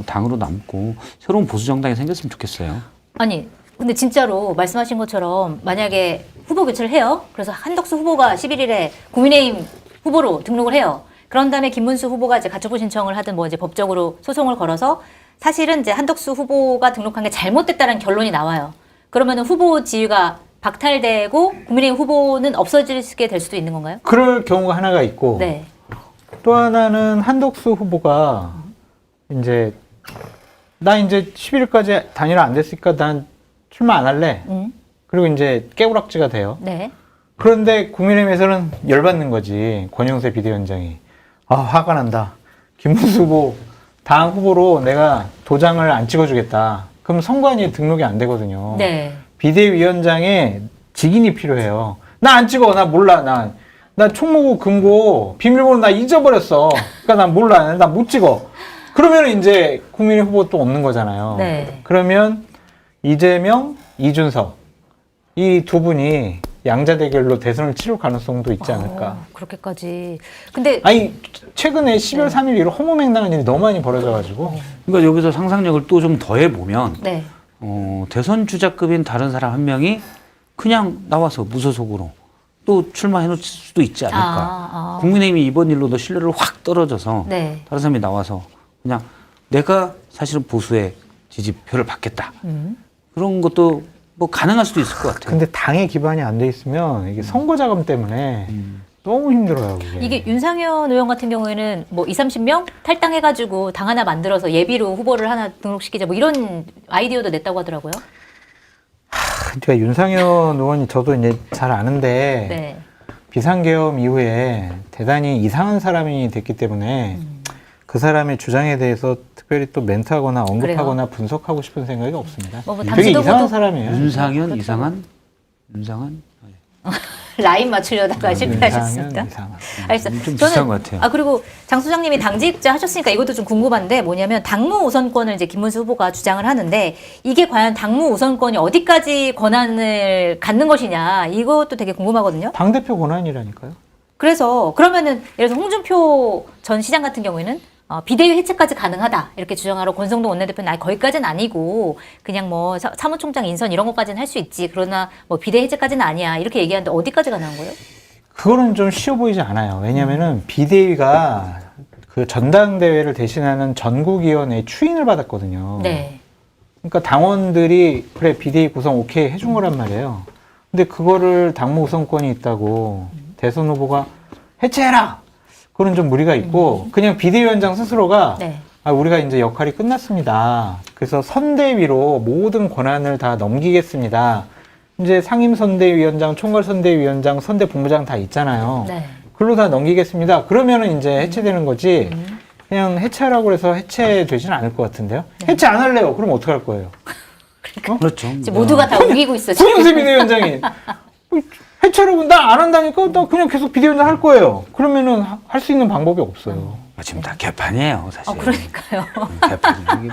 당으로 남고 새로운 보수 정당이 생겼으면 좋겠어요. 아니, 근데 진짜로 말씀하신 것처럼 만약에 후보 교체를 해요. 그래서 한덕수 후보가 11일에 국민의힘 후보로 등록을 해요. 그런 다음에 김문수 후보가 이제 가처분 신청을 하든 뭐 이제 법적으로 소송을 걸어서 사실은 이제 한덕수 후보가 등록한 게 잘못됐다는 결론이 나와요. 그러면은 후보 지위가 박탈되고 국민의힘 후보는 없어지게 될 수도 있는 건가요? 그럴 경우가 하나가 있고, 네. 또 하나는 한덕수 후보가 나 이제 11일까지 단일화 안 됐으니까 난 출마 안 할래. 그리고 이제 깨우락지가 돼요. 네. 그런데 국민의힘에서는 열받는 거지. 권영세 비대위원장이. 아, 화가 난다. 김문수 후보 당 후보로 내가 도장을 안 찍어주겠다. 그럼 선관위에 등록이 안 되거든요. 네. 비대위원장의 직인이 필요해요. 나 안 찍어. 나 몰라. 나 총무고 금고 비밀번호 나 잊어버렸어. 그러니까 난 몰라. 나 못 찍어. 그러면 이제 국민의 후보 또 없는 거잖아요. 네. 그러면 이재명, 이준석 이 두 분이 양자 대결로 대선을 치를 가능성도 있지 않을까. 그렇게까지. 근데 아니 최근에 12월 3일 이후로 허무맹랑한 일이 너무 많이 벌어져가지고 그러니까 여기서 상상력을 또 좀 더해 보면 네. 대선 주자급인 다른 사람 한 명이 그냥 나와서 무소속으로 또 출마해 놓을 수도 있지 않을까. 아. 국민의힘이 이번 일로도 신뢰를 확 떨어져서 네. 다른 사람이 나와서 그냥 내가 사실은 보수의 지지표를 받겠다. 그런 것도 뭐 가능할 수도 있을 것 같아요. 근데 당의 기반이 안 돼 있으면 이게 선거 자금 때문에 너무 힘들어요. 이게 윤상현 의원 같은 경우에는 뭐 20, 30명 탈당해가지고 당 하나 만들어서 예비로 후보를 하나 등록시키자 뭐 이런 아이디어도 냈다고 하더라고요. 그러니까 윤상현 의원이 저도 이제 잘 아는데 네. 비상계엄 이후에 대단히 이상한 사람이 됐기 때문에 그 사람의 주장에 대해서 특별히 또 멘트하거나 언급하거나 분석하고 싶은 생각이 없습니다. 뭐 되게 당시도 이상한 모두- 사람이에요. 윤상현 그렇죠. 이상한 윤상한 라인 맞추려다가 실패하셨습니다. 윤상현 이상한. 알겠습니다. 좀 비슷한 것 같아요. 그리고 장 소장님이 당직자 하셨으니까 이것도 좀 궁금한데 뭐냐면 당무 우선권을 이제 김문수 후보가 주장을 하는데 이게 과연 당무 우선권이 어디까지 권한을 갖는 것이냐 이것도 되게 궁금하거든요. 당대표 권한이라니까요. 그래서 그러면은 예를 들어서 홍준표 전 시장 같은 경우에는 비대위 해체까지 가능하다 이렇게 주장하러 권성동 원내대표는 아니 거기까지는 아니고 그냥 뭐 사무총장 인선 이런 것까지는 할 수 있지 그러나 뭐 비대위 해체까지는 아니야 이렇게 얘기하는데 어디까지 가능한 거예요? 그거는 좀 쉬워 보이지 않아요. 왜냐면은 비대위가 그 전당대회를 대신하는 전국위원회 추인을 받았거든요. 네. 그러니까 당원들이 그래 비대위 구성 오케이 해준 거란 말이에요. 근데 그거를 당무 우선권이 있다고 대선 후보가 해체해라. 그건 좀 무리가 있고 그냥 비대위원장 스스로가 네. 우리가 이제 역할이 끝났습니다. 그래서 선대위로 모든 권한을 다 넘기겠습니다. 이제 상임선대위원장, 총괄선대위원장, 선대본부장 다 있잖아요. 네. 글로 다 넘기겠습니다. 그러면은 이제 해체되는 거지. 그냥 해체하라고 해서 해체되지는 않을 것 같은데요. 해체 안 할래요. 그럼 어떡할 거예요? 그렇죠. 이제 모두가 다 우기고 있어. 지금. 손영세 비대위원장이 해체라고 나 안 한다니까 나 그냥 계속 비대위원장 할 거예요. 그러면은 할 수 있는 방법이 없어요. 지금 다 개판이에요, 사실. 그러니까요. 개판이에요.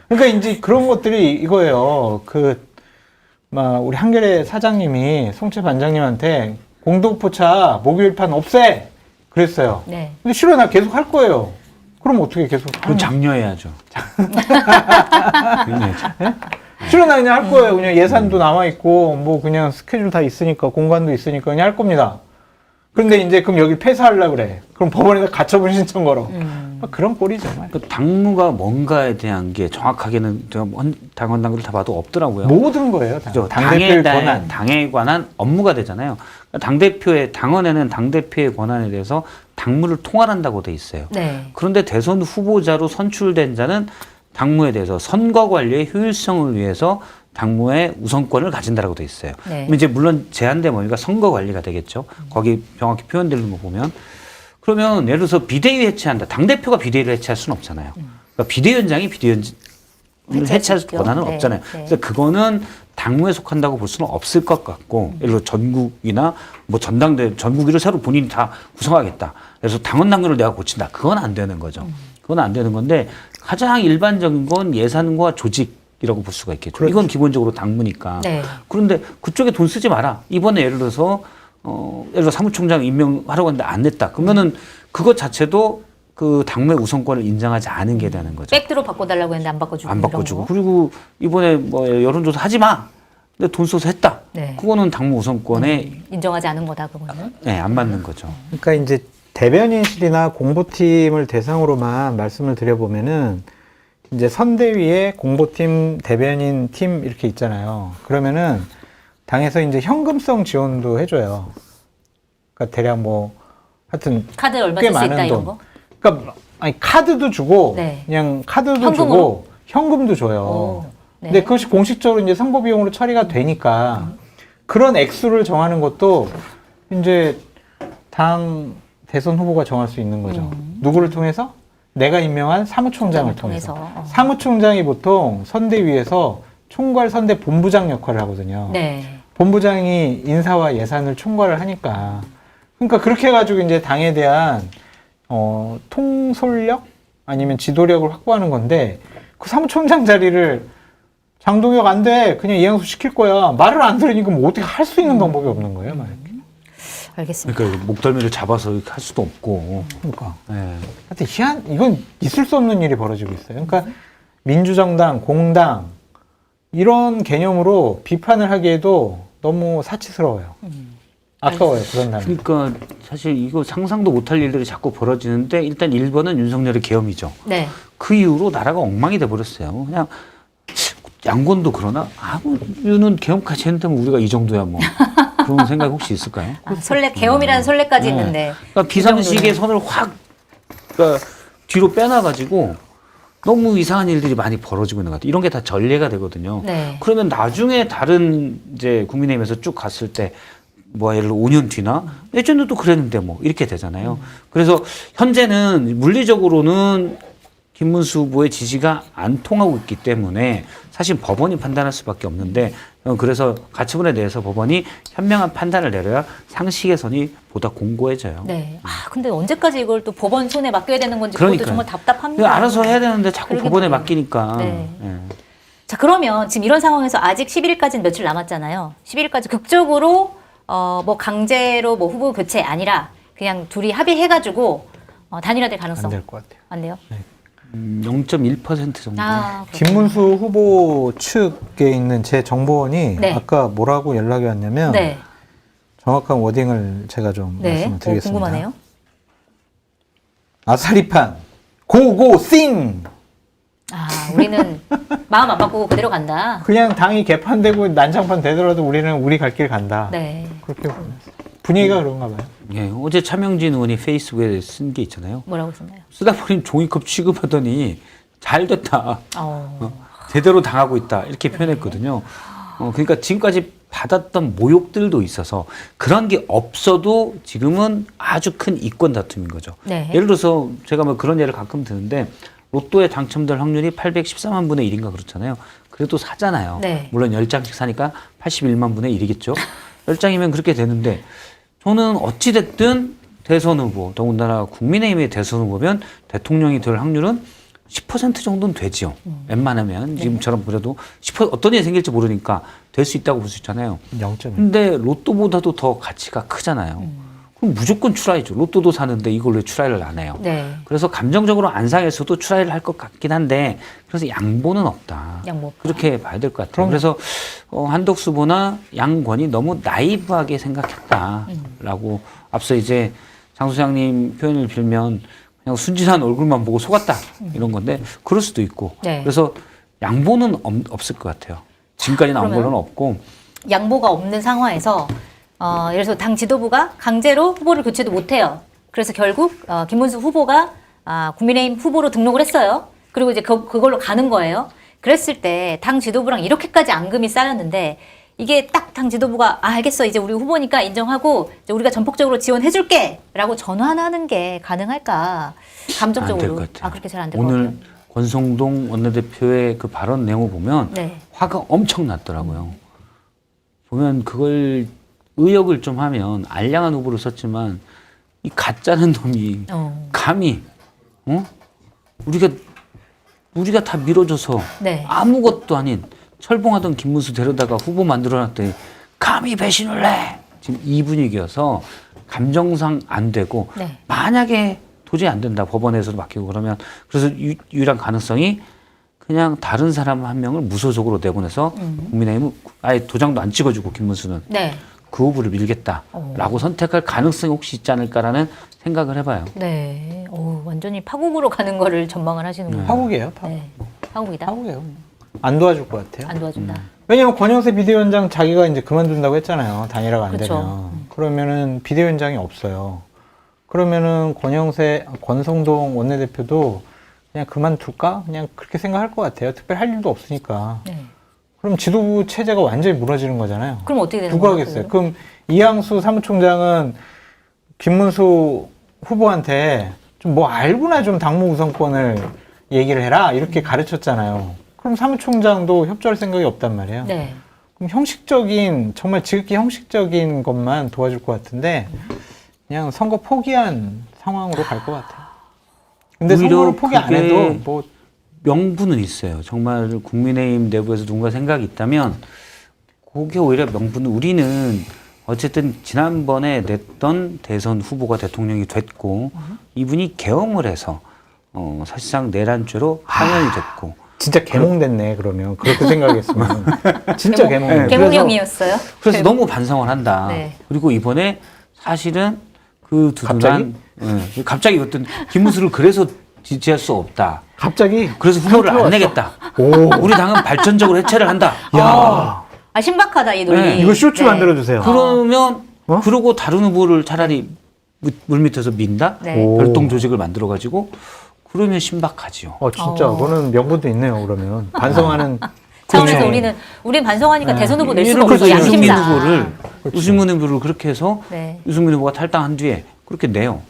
그러니까 이제 그런 것들이 이거예요. 우리 한겨레 사장님이 송채 반장님한테 공동포차 목요일판 없애! 그랬어요. 네. 근데 싫어, 나 계속 할 거예요. 그럼 어떻게 계속 그건 장려해야죠. 장려해야죠. 싫어, 나 그냥 할 거예요. 그냥 예산도 남아있고, 뭐 그냥 스케줄 다 있으니까, 공간도 있으니까 그냥 할 겁니다. 그런데 이제 그럼 여기 폐사하려고 그래. 그럼 법원에다 가처분 신청 걸어. 그런 꼴이죠. 그 당무가 뭔가에 대한 게 정확하게는 제가 당원당규를 다 봐도 없더라고요. 모든 거예요. 다. 그죠? 당대표의 권한. 당에 관한 업무가 되잖아요. 당대표의, 당원에는 당대표의 권한에 대해서 당무를 통할한다고 돼 있어요. 네. 그런데 대선 후보자로 선출된 자는 당무에 대해서 선거 관리의 효율성을 위해서 당무의 우선권을 가진다라고 돼 있어요. 네. 그럼 이제 물론 제한된 범위가 선거 관리가 되겠죠. 거기 명확히 표현되는 거 보면. 그러면 예를 들어서 비대위 해체한다. 당대표가 비대위를 해체할 수는 없잖아요. 그러니까 비대위원장이 비대위원장을 해체할 권한은 네. 없잖아요. 네. 그래서 그거는 당무에 속한다고 볼 수는 없을 것 같고, 예를 들어 전국이나 뭐 전당대 전국위를 새로 본인이 다 구성하겠다. 그래서 당원 당규를 내가 고친다. 그건 안 되는 거죠. 그건 안 되는 건데 가장 일반적인 건 예산과 조직이라고 볼 수가 있겠죠. 그렇죠. 이건 기본적으로 당무니까. 네. 그런데 그쪽에 돈 쓰지 마라. 이번에 예를 들어서 예를 들어 사무총장 임명하려고 했는데 안 냈다. 그러면은 그것 자체도 그 당무의 우선권을 인정하지 않은 게 되는 거죠. 백드로 바꿔달라고 했는데 안 바꿔주고. 안 이런 바꿔주고. 거. 그리고 이번에 뭐 여론조사 하지 마. 근데 돈 써서 했다. 네. 그거는 당무 우선권에 인정하지 않은 거다 그거는. 네, 안 맞는 거죠. 그러니까 이제 대변인실이나 공보팀을 대상으로만 말씀을 드려보면은 이제 선대위에 공보팀, 대변인 팀 이렇게 있잖아요. 그러면은 당에서 이제 현금성 지원도 해줘요. 그러니까 대략 뭐 하여튼 카드 얼마 꽤 쓸 수 있다 많은 이런 돈. 거. 그러니까 아니 카드도 주고 네. 그냥 카드도 현금으로? 주고 현금도 줘요. 오, 네. 근데 그것이 공식적으로 이제 선거 비용으로 처리가 되니까 그런 액수를 정하는 것도 이제 당 대선 후보가 정할 수 있는 거죠. 누구를 통해서? 내가 임명한 사무총장을 통해서. 사무총장이 보통 선대위에서 총괄 선대 본부장 역할을 하거든요. 네. 본부장이 인사와 예산을 총괄을 하니까. 그러니까 그렇게 해가지고 이제 당에 대한 통솔력 아니면 지도력을 확보하는 건데 그 사무총장 자리를 장동혁 안 돼. 그냥 이양수 시킬 거야. 말을 안 들으니까 뭐 어떻게 할 수 있는 방법이 없는 거예요. 말 알겠습니다. 그러니까 목덜미를 잡아서 이렇게 할 수도 없고. 그러니까. 네. 하여튼 이건 있을 수 없는 일이 벌어지고 있어요. 그러니까 민주정당, 공당 이런 개념으로 비판을 하기에도 너무 사치스러워요. 아까워요, 그런 다음. 그러니까 사실 이거 상상도 못할 일들이 자꾸 벌어지는데 일단 1번은 윤석열의 계엄이죠. 네. 그 이후로 나라가 엉망이 돼버렸어요. 그냥 양권도 그러나 아무는 계엄까지 했는데 뭐 우리가 이 정도야 뭐 그런 생각 혹시 있을까요? 설레 계엄이라는 설레까지 있는데. 그러니까 비상식의 선을 확 그러니까 뒤로 빼놔가지고 너무 이상한 일들이 많이 벌어지고 있는 것 같아요. 이런 게 다 전례가 되거든요. 네. 그러면 나중에 다른 이제 국민의힘에서 쭉 갔을 때 뭐 예를 들어 5년 뒤나 예전에도 그랬는데 뭐 이렇게 되잖아요. 그래서 현재는 물리적으로는 김문수 후보의 지지가 안 통하고 있기 때문에 사실 법원이 판단할 수밖에 없는데 그래서 가처분에 대해서 법원이 현명한 판단을 내려야 상식의 선이 보다 공고해져요. 네. 근데 언제까지 이걸 또 법원 손에 맡겨야 되는 건지 그것도 그러니까요. 정말 답답합니다. 알아서 해야 되는데 자꾸 그러게 법원에 말이에요. 맡기니까. 네. 예. 자, 그러면 지금 이런 상황에서 아직 11일까지는 며칠 남았잖아요. 11일까지 극적으로 뭐 강제로 뭐 후보 교체 아니라 그냥 둘이 합의해가지고 단일화될 가능성 안 될 것 같아요. 안 돼요? 0.1% 정도. 그렇군요. 김문수 후보 측에 있는 제 정보원이 네. 아까 뭐라고 연락이 왔냐면 네. 정확한 워딩을 제가 좀 네. 말씀을 드리겠습니다. 궁금하네요. 아사리판 고고 싱! 우리는 마음 안 바꾸고 그대로 간다. 그냥 당이 개판되고 난장판 되더라도 우리는 우리 갈 길 간다. 네. 그렇게 분위기가 그런가 봐요. 예, 어제 차명진 의원이 페이스북에 쓴 게 있잖아요. 뭐라고 썼나요? 쓰다 보니 종이컵 취급하더니 잘 됐다. 어. 제대로 당하고 있다. 이렇게 표현했거든요. 그러니까 지금까지 받았던 모욕들도 있어서 그런 게 없어도 지금은 아주 큰 이권 다툼인 거죠. 네. 예를 들어서 제가 뭐 그런 예를 가끔 드는데 로또에 당첨될 확률이 814만 분의 1인가 그렇잖아요. 그래도 사잖아요. 네. 물론 10장씩 사니까 81만 분의 1이겠죠. 10장이면 그렇게 되는데 저는 어찌됐든 대선 후보, 더군다나 국민의힘의 대선 후보면 대통령이 될 확률은 10% 정도는 되지요. 웬만하면 지금처럼 그래도 10% 어떤 일이 생길지 모르니까 될 수 있다고 볼 수 있잖아요. 0.1. 근데 로또보다도 더 가치가 크잖아요. 그럼 무조건 출하이죠. 로또도 사는데 이걸 왜 출하를 안 해요? 네. 그래서 감정적으로 안 상해서도 출하를 할 것 같긴 한데 그래서 양보는 없다. 양보 없다. 그렇게 봐야 될 것 같아요. 그래서 한덕수 후보나 양권이 너무 나이브하게 생각했다라고 앞서 이제 장 소장님 표현을 빌면 그냥 순진한 얼굴만 보고 속았다 이런 건데 그럴 수도 있고 네. 그래서 양보는 없을 것 같아요. 지금까지 나온 그러면 걸로는 없고 양보가 없는 상황에서 예를 들어서 당 지도부가 강제로 후보를 교체도 못해요. 그래서 결국 김문수 후보가 국민의힘 후보로 등록을 했어요. 그리고 이제 그걸로 가는 거예요. 그랬을 때 당 지도부랑 이렇게까지 앙금이 쌓였는데 이게 딱 당 지도부가 알겠어 이제 우리 후보니까 인정하고 이제 우리가 전폭적으로 지원해줄게라고 전환하는 게 가능할까? 감정적으로 안 될 것 같아요. 그렇게 잘 안 될 것 오늘 같아요. 권성동 원내대표의 그 발언 내용을 보면 네. 화가 엄청 났더라고요. 보면 그걸 의역을 좀 하면 알량한 후보를 썼지만 이 가짜는 놈이 감히 우리가 다 밀어줘서 네. 아무것도 아닌 철봉하던 김문수 데려다가 후보 만들어놨더니 감히 배신을 해. 지금 이 분위기여서 감정상 안 되고 네. 만약에 도저히 안 된다 법원에서도 맡기고 그러면 그래서 유일한 가능성이 그냥 다른 사람 한 명을 무소속으로 내보내서 국민의힘은 아예 도장도 안 찍어주고 김문수는 네. 그 후보를 밀겠다라고 선택할 가능성이 혹시 있지 않을까라는 생각을 해봐요. 네. 완전히 파국으로 가는 거를 전망을 하시는군요. 파국이에요. 파국. 네. 파국이다. 파국이에요. 안 도와줄 것 같아요. 안 도와준다. 왜냐면 권영세 비대위원장 자기가 이제 그만둔다고 했잖아요. 단일화가 안 그쵸. 되면. 그러면은 비대위원장이 없어요. 그러면은 권성동 원내대표도 그냥 그만둘까? 그냥 그렇게 생각할 것 같아요. 특별히 할 일도 없으니까. 네. 그럼 지도부 체제가 완전히 무너지는 거잖아요. 그럼 어떻게 되는 누가 거예요? 하겠어요? 그럼 이양수 사무총장은 김문수 후보한테 좀 뭐 알고나 좀 당무 우선권을 얘기를 해라 이렇게 가르쳤잖아요. 그럼 사무총장도 협조할 생각이 없단 말이에요. 네. 그럼 형식적인 정말 지극히 형식적인 것만 도와줄 것 같은데 그냥 선거 포기한 상황으로 갈 것 같아요. 근데 오히려 선거를 포기 안 그게 해도 뭐 명분은 있어요. 정말 국민의힘 내부에서 누군가 생각이 있다면 그게 오히려 명분은 우리는 어쨌든 지난번에 냈던 대선 후보가 대통령이 됐고 이분이 계엄을 해서 사실상 내란죄로 항연이 됐고 진짜 개몽됐네 그러면 그렇게 생각했으면 진짜 개몽- 개몽. 개몽형이었어요. 그래서 너무 반성을 한다. 네. 그리고 이번에 사실은 그 갑자기? 두둔한 갑자기 어떤 김문수를 그래서 지지할 수 없다. 갑자기 그래서 후보를 안 내겠다. 오. 우리 당은 발전적으로 해체를 한다. 야. 아 신박하다 이 논리. 네. 이거 쇼츠 네. 만들어 주세요. 그러면 어? 그러고 다른 후보를 차라리 물밑에서 민다. 네. 오. 별동 조직을 만들어 가지고 그러면 신박하지요. 진짜 그거는 명분도 있네요. 그러면 반성하는 차원에서 그렇죠. 우린 반성하니까 네. 대선 후보 낼 수가 그래서 없어 유승민 양심상. 후보를 그렇죠. 유승민 후보를 그렇게 해서 네. 유승민 후보가 탈당한 뒤에 그렇게 내요.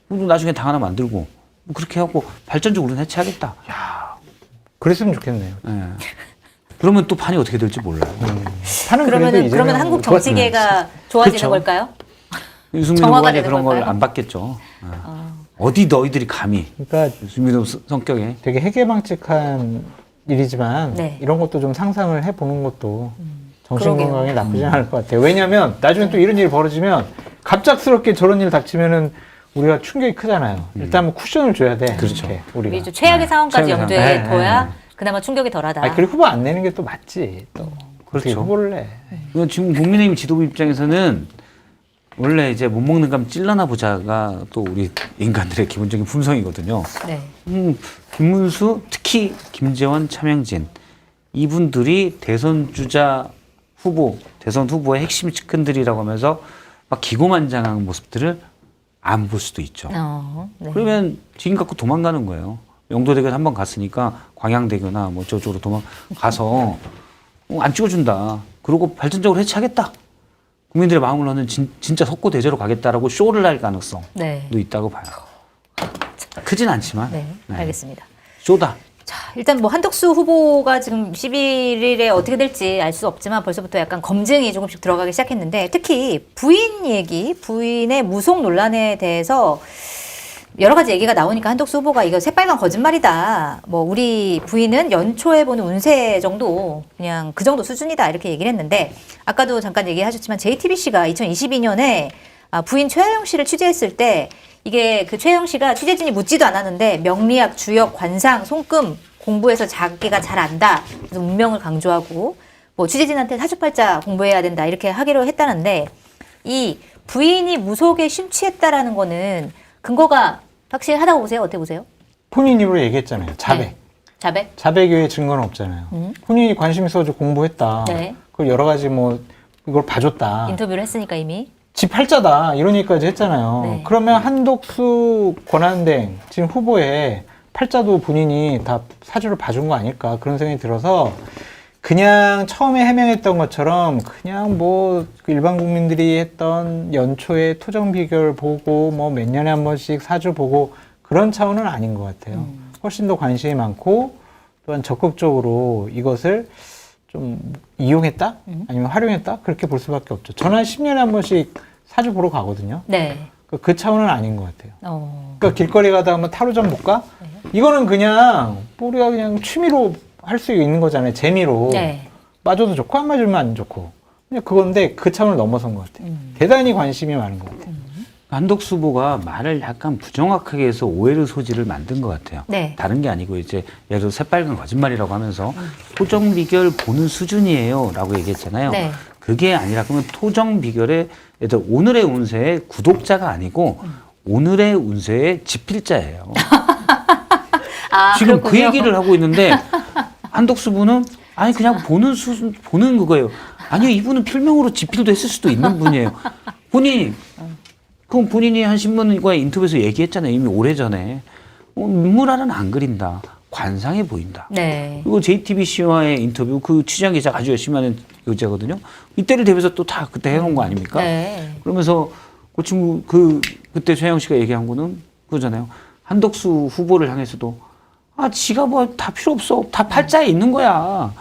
그리고 나중에 당 하나 만들고 뭐 그렇게 하고 발전적으로 해체하겠다. 그랬으면 좋겠네요. 예. 그러면 또 판이 어떻게 될지 몰라요. 판은 그래도 그러면 이재명 한국 좋았으면 정치계가 좋아지는 그렇죠. 걸까요? 유승민 정화가 후보가 되는 그런 걸 걸까요? 안 받겠죠. 어디 너희들이 감히 그러니까 유승민 후보 성격에 되게 해괴망측한 일이지만 네. 이런 것도 좀 상상을 해보는 것도 정신 그러게요. 건강에 나쁘지 않을 것 같아요. 왜냐하면 나중에 또 이런 일이 벌어지면 갑작스럽게 저런 일 닥치면은 우리가 충격이 크잖아요. 일단 뭐 쿠션을 줘야 돼. 그렇죠. 이렇게 우리가. 우리 최악의 상황까지 최악의 염두에 상황. 둬야 그나마 충격이 덜하다. 아니, 그리고 후보 안 내는 게 또 맞지. 또 어떻게 그렇죠. 후보를 내. 이건 지금 국민의힘 지도부 입장에서는 원래 이제 못 먹는 감 찔러나 보자가 또 우리 인간들의 기본적인 품성이거든요. 네. 김문수, 특히 김재원, 차명진 이분들이 대선 주자 후보, 대선 후보의 핵심 측근들이라고 하면서 막 기고만장한 모습들을 안 볼 수도 있죠. 네. 그러면 지금 갖고 도망가는 거예요. 영도대교 한번 갔으니까 광양대교나 뭐 저쪽으로 도망가서 안 찍어준다. 그리고 발전적으로 해체하겠다. 국민들의 마음을 얻는 진짜 석고대죄로 가겠다라고 쇼를 할 가능성도 네. 있다고 봐요. 크진 않지만 네. 네. 알겠습니다. 쇼다. 자, 일단 뭐 한덕수 후보가 지금 11일에 어떻게 될지 알 수 없지만 벌써부터 약간 검증이 조금씩 들어가기 시작했는데 특히 부인 얘기, 부인의 무속 논란에 대해서 여러 가지 얘기가 나오니까 한덕수 후보가 이거 새빨간 거짓말이다. 뭐 우리 부인은 연초에 보는 운세 정도 그냥 그 정도 수준이다 이렇게 얘기를 했는데 아까도 잠깐 얘기하셨지만 JTBC가 2022년에 부인 최하영 씨를 취재했을 때 이게 그 최하영 씨가 취재진이 묻지도 않았는데 명리학, 주역, 관상, 손금 공부해서 자기가 잘 안다. 그래서 운명을 강조하고 뭐 취재진한테 사주팔자 공부해야 된다 이렇게 하기로 했다는데 이 부인이 무속에 심취했다라는 거는 근거가 확실하다고 보세요? 어떻게 보세요? 본인 입으로 얘기했잖아요. 자백. 네. 자백? 자백 외에 증거는 없잖아요. 본인이 관심 있어서 공부했다. 네. 그걸 여러 가지 뭐 이걸 봐줬다. 인터뷰를 했으니까 이미. 지 팔자다 이런 얘기까지 했잖아요. 네. 그러면 한덕수 권한대행 지금 후보의 팔자도 본인이 다 사주를 봐준 거 아닐까 그런 생각이 들어서 그냥 처음에 해명했던 것처럼 그냥 뭐그 일반 국민들이 했던 연초에 토정 비결 보고 뭐 몇 년에 한 번씩 사주 보고 그런 차원은 아닌 것 같아요. 훨씬 더 관심이 많고 또한 적극적으로 이것을 좀 이용했다? 아니면 활용했다? 그렇게 볼 수밖에 없죠. 저는 한 10년에 한 번씩 사주 보러 가거든요. 네. 그 차원은 아닌 것 같아요. 어. 그러니까 길거리 가다 한번 타로점 볼까? 이거는 그냥 우리가 그냥 취미로 할 수 있는 거잖아요. 재미로. 네. 맞아도 좋고 안 맞으면 안 좋고. 그냥 그건데 그 차원을 넘어선 것 같아요. 대단히 관심이 많은 것 같아요. 한덕수 후보가 말을 약간 부정확하게 해서 오해를 소지를 만든 것 같아요. 네. 다른 게 아니고 이제 예를 들어 새빨간 거짓말이라고 하면서 토정 비결 보는 수준이에요라고 얘기했잖아요. 네. 그게 아니라 그러면 토정 비결의 예를 들어 오늘의 운세의 구독자가 아니고 오늘의 운세의 지필자예요. 아, 지금 그 그렇군요. 얘기를 하고 있는데 한덕수 분은 아니 그냥 보는 수준 보는 그거예요. 아니요 이분은 필명으로 지필도 했을 수도 있는 분이에요. 그럼 본인이 한 신문과의 인터뷰에서 얘기했잖아요. 이미 오래전에 눈물알은 안 그린다. 관상해 보인다. 네. 그리고 JTBC와의 인터뷰 그 취재한 기자 아주 열심히 하는 여자거든요. 이때를 대비해서 또 다 그때 해놓은 거 아닙니까? 네. 그러면서 그 친구 그때 최영 씨가 얘기한 거는 그거잖아요. 한덕수 후보를 향해서도 지가 뭐 다 필요 없어. 다 팔자에 있는 거야.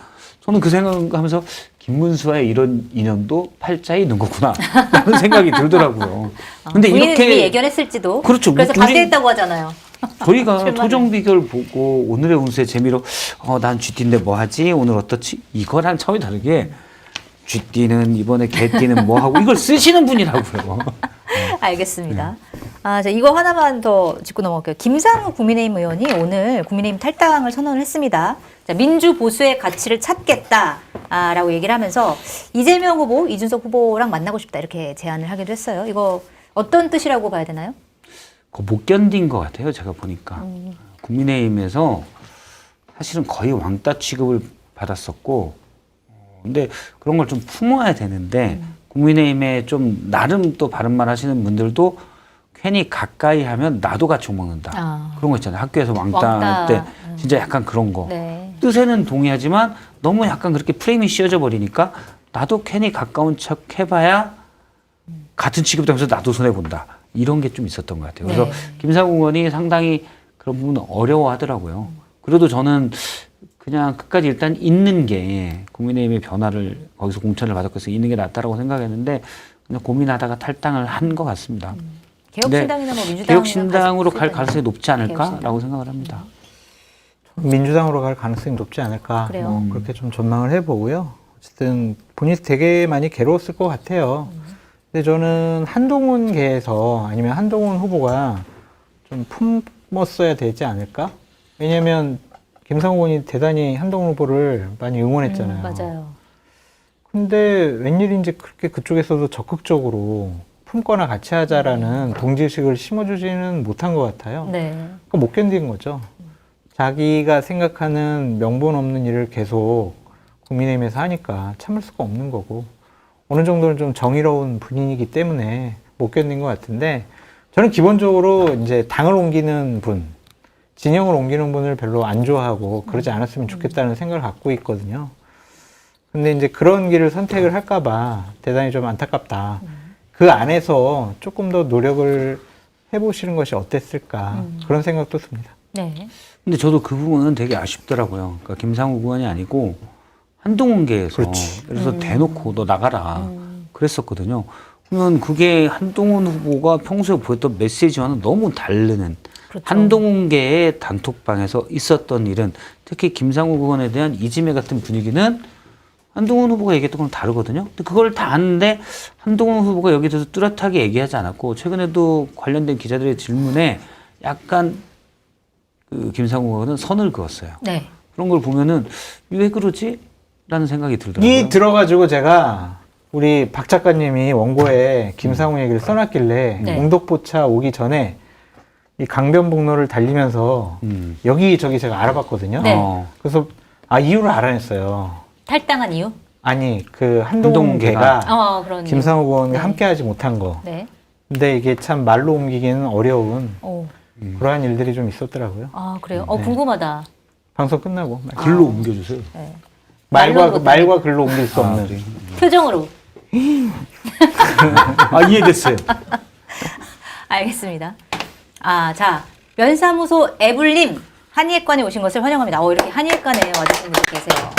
저는 그 생각하면서 김문수와의 이런 인연도 팔자에 있는 거구나. 라는 생각이 들더라고요. 근데 부인은 이렇게 이미 예견했을지도. 그렇죠. 그래서 우리- 반대했다고 하잖아요. 저희가 출마를. 토정 비결 보고 오늘의 운세 재미로 난 쥐띠인데 뭐 하지? 오늘 어떻지? 이거랑 차원이 다르게 쥐띠는 이번에 개띠는 뭐 하고 이걸 쓰시는 분이라고요. 알겠습니다. 자, 이거 하나만 더 짚고 넘어갈게요. 김상우 국민의힘 의원이 오늘 국민의힘 탈당을 선언을 했습니다. 자, 민주 보수의 가치를 찾겠다라고 얘기를 하면서 이재명 후보, 이준석 후보랑 만나고 싶다 이렇게 제안을 하기도 했어요. 이거 어떤 뜻이라고 봐야 되나요? 못 견딘 것 같아요. 제가 보니까 국민의힘에서 사실은 거의 왕따 취급을 받았었고, 근데 그런 걸 좀 품어야 되는데 국민의힘에 좀 나름 또 바른말 하시는 분들도 괜히 가까이 하면 나도 같이 욕먹는다. 그런 거 있잖아요. 학교에서 왕따 할 때 진짜 약간 그런 거. 네. 뜻에는 동의하지만 너무 약간 그렇게 프레임이 씌워져 버리니까 나도 괜히 가까운 척 해봐야 같은 취급당해서 나도 손해본다. 이런 게 좀 있었던 것 같아요. 그래서 네. 김상우 의원이 상당히 그런 부분 어려워하더라고요. 그래도 저는 그냥 끝까지 일단 있는 게 국민의힘의 변화를 거기서 공천을 받았고 해서 있는 게 낫다라고 생각했는데 그냥 고민하다가 탈당을 한 것 같습니다. 개혁신당이나 뭐 민주당 개혁신당으로 갈 가능성이 높지 않을까라고 생각을 합니다. 민주당으로 갈 가능성이 높지 않을까 그래요. 뭐 그렇게 좀 전망을 해보고요. 어쨌든 본인이 되게 많이 괴로웠을 것 같아요. 근데 저는 한동훈계에서 아니면 한동훈 후보가 좀 품었어야 되지 않을까? 왜냐하면 김상우 의원이 대단히 한동훈 후보를 많이 응원했잖아요. 맞아요. 근데 웬일인지 그렇게 그쪽에서도 적극적으로 품거나 같이 하자라는 동지의식을 심어주지는 못한 것 같아요. 네. 그러니까 못 견딘 거죠. 자기가 생각하는 명분 없는 일을 계속 국민의힘에서 하니까 참을 수가 없는 거고 어느 정도는 좀 정의로운 분이기 때문에 못 견딘 것 같은데 저는 기본적으로 이제 당을 옮기는 분, 진영을 옮기는 분을 별로 안 좋아하고 그러지 않았으면 좋겠다는 생각을 갖고 있거든요. 근데 이제 그런 길을 선택을 할까봐 대단히 좀 안타깝다. 그 안에서 조금 더 노력을 해보시는 것이 어땠을까 그런 생각도 듭니다. 네. 근데 저도 그 부분은 되게 아쉽더라고요. 그러니까 김상우 의원이 아니고 한동훈계에서 그렇지. 그래서 대놓고 너 나가라 그랬었거든요. 그러면 그게 한동훈 후보가 평소에 보였던 메시지와는 너무 다르는 그렇죠. 한동훈계의 단톡방에서 있었던 일은 특히 김상우 의원에 대한 이지매 같은 분위기는 한동훈 후보가 얘기했던 거랑 다르거든요. 근데 그걸 다 아는데 한동훈 후보가 여기에 대해서 뚜렷하게 얘기하지 않았고 최근에도 관련된 기자들의 질문에 약간 그 김상우 의원은 선을 그었어요. 네. 그런 걸 보면은 왜 그러지? 라는 생각이 들더라고요. 이 들어가지고 제가 우리 박 작가님이 원고에 김상우 얘기를 써놨길래 네. 웅덕포차 오기 전에 이 강변북로를 달리면서 여기저기 제가 알아봤거든요. 네. 그래서 이유를 알아냈어요. 탈당한 이유? 아니 그 한동훈계가 그런 김상우 의원과 네. 함께하지 못한 거. 네. 근데 이게 참 말로 옮기기는 어려운 오. 그러한 일들이 좀 있었더라고요. 그래요? 네. 궁금하다. 방송 끝나고 글로 옮겨주세요. 네. 말과 말로 글로 옮길 수 없는. 그래요? 표정으로. 이해됐어요. 알겠습니다. 자, 면사무소 애불님 한의학관에 오신 것을 환영합니다. 이렇게 한의학관에 와주신 분들 계세요.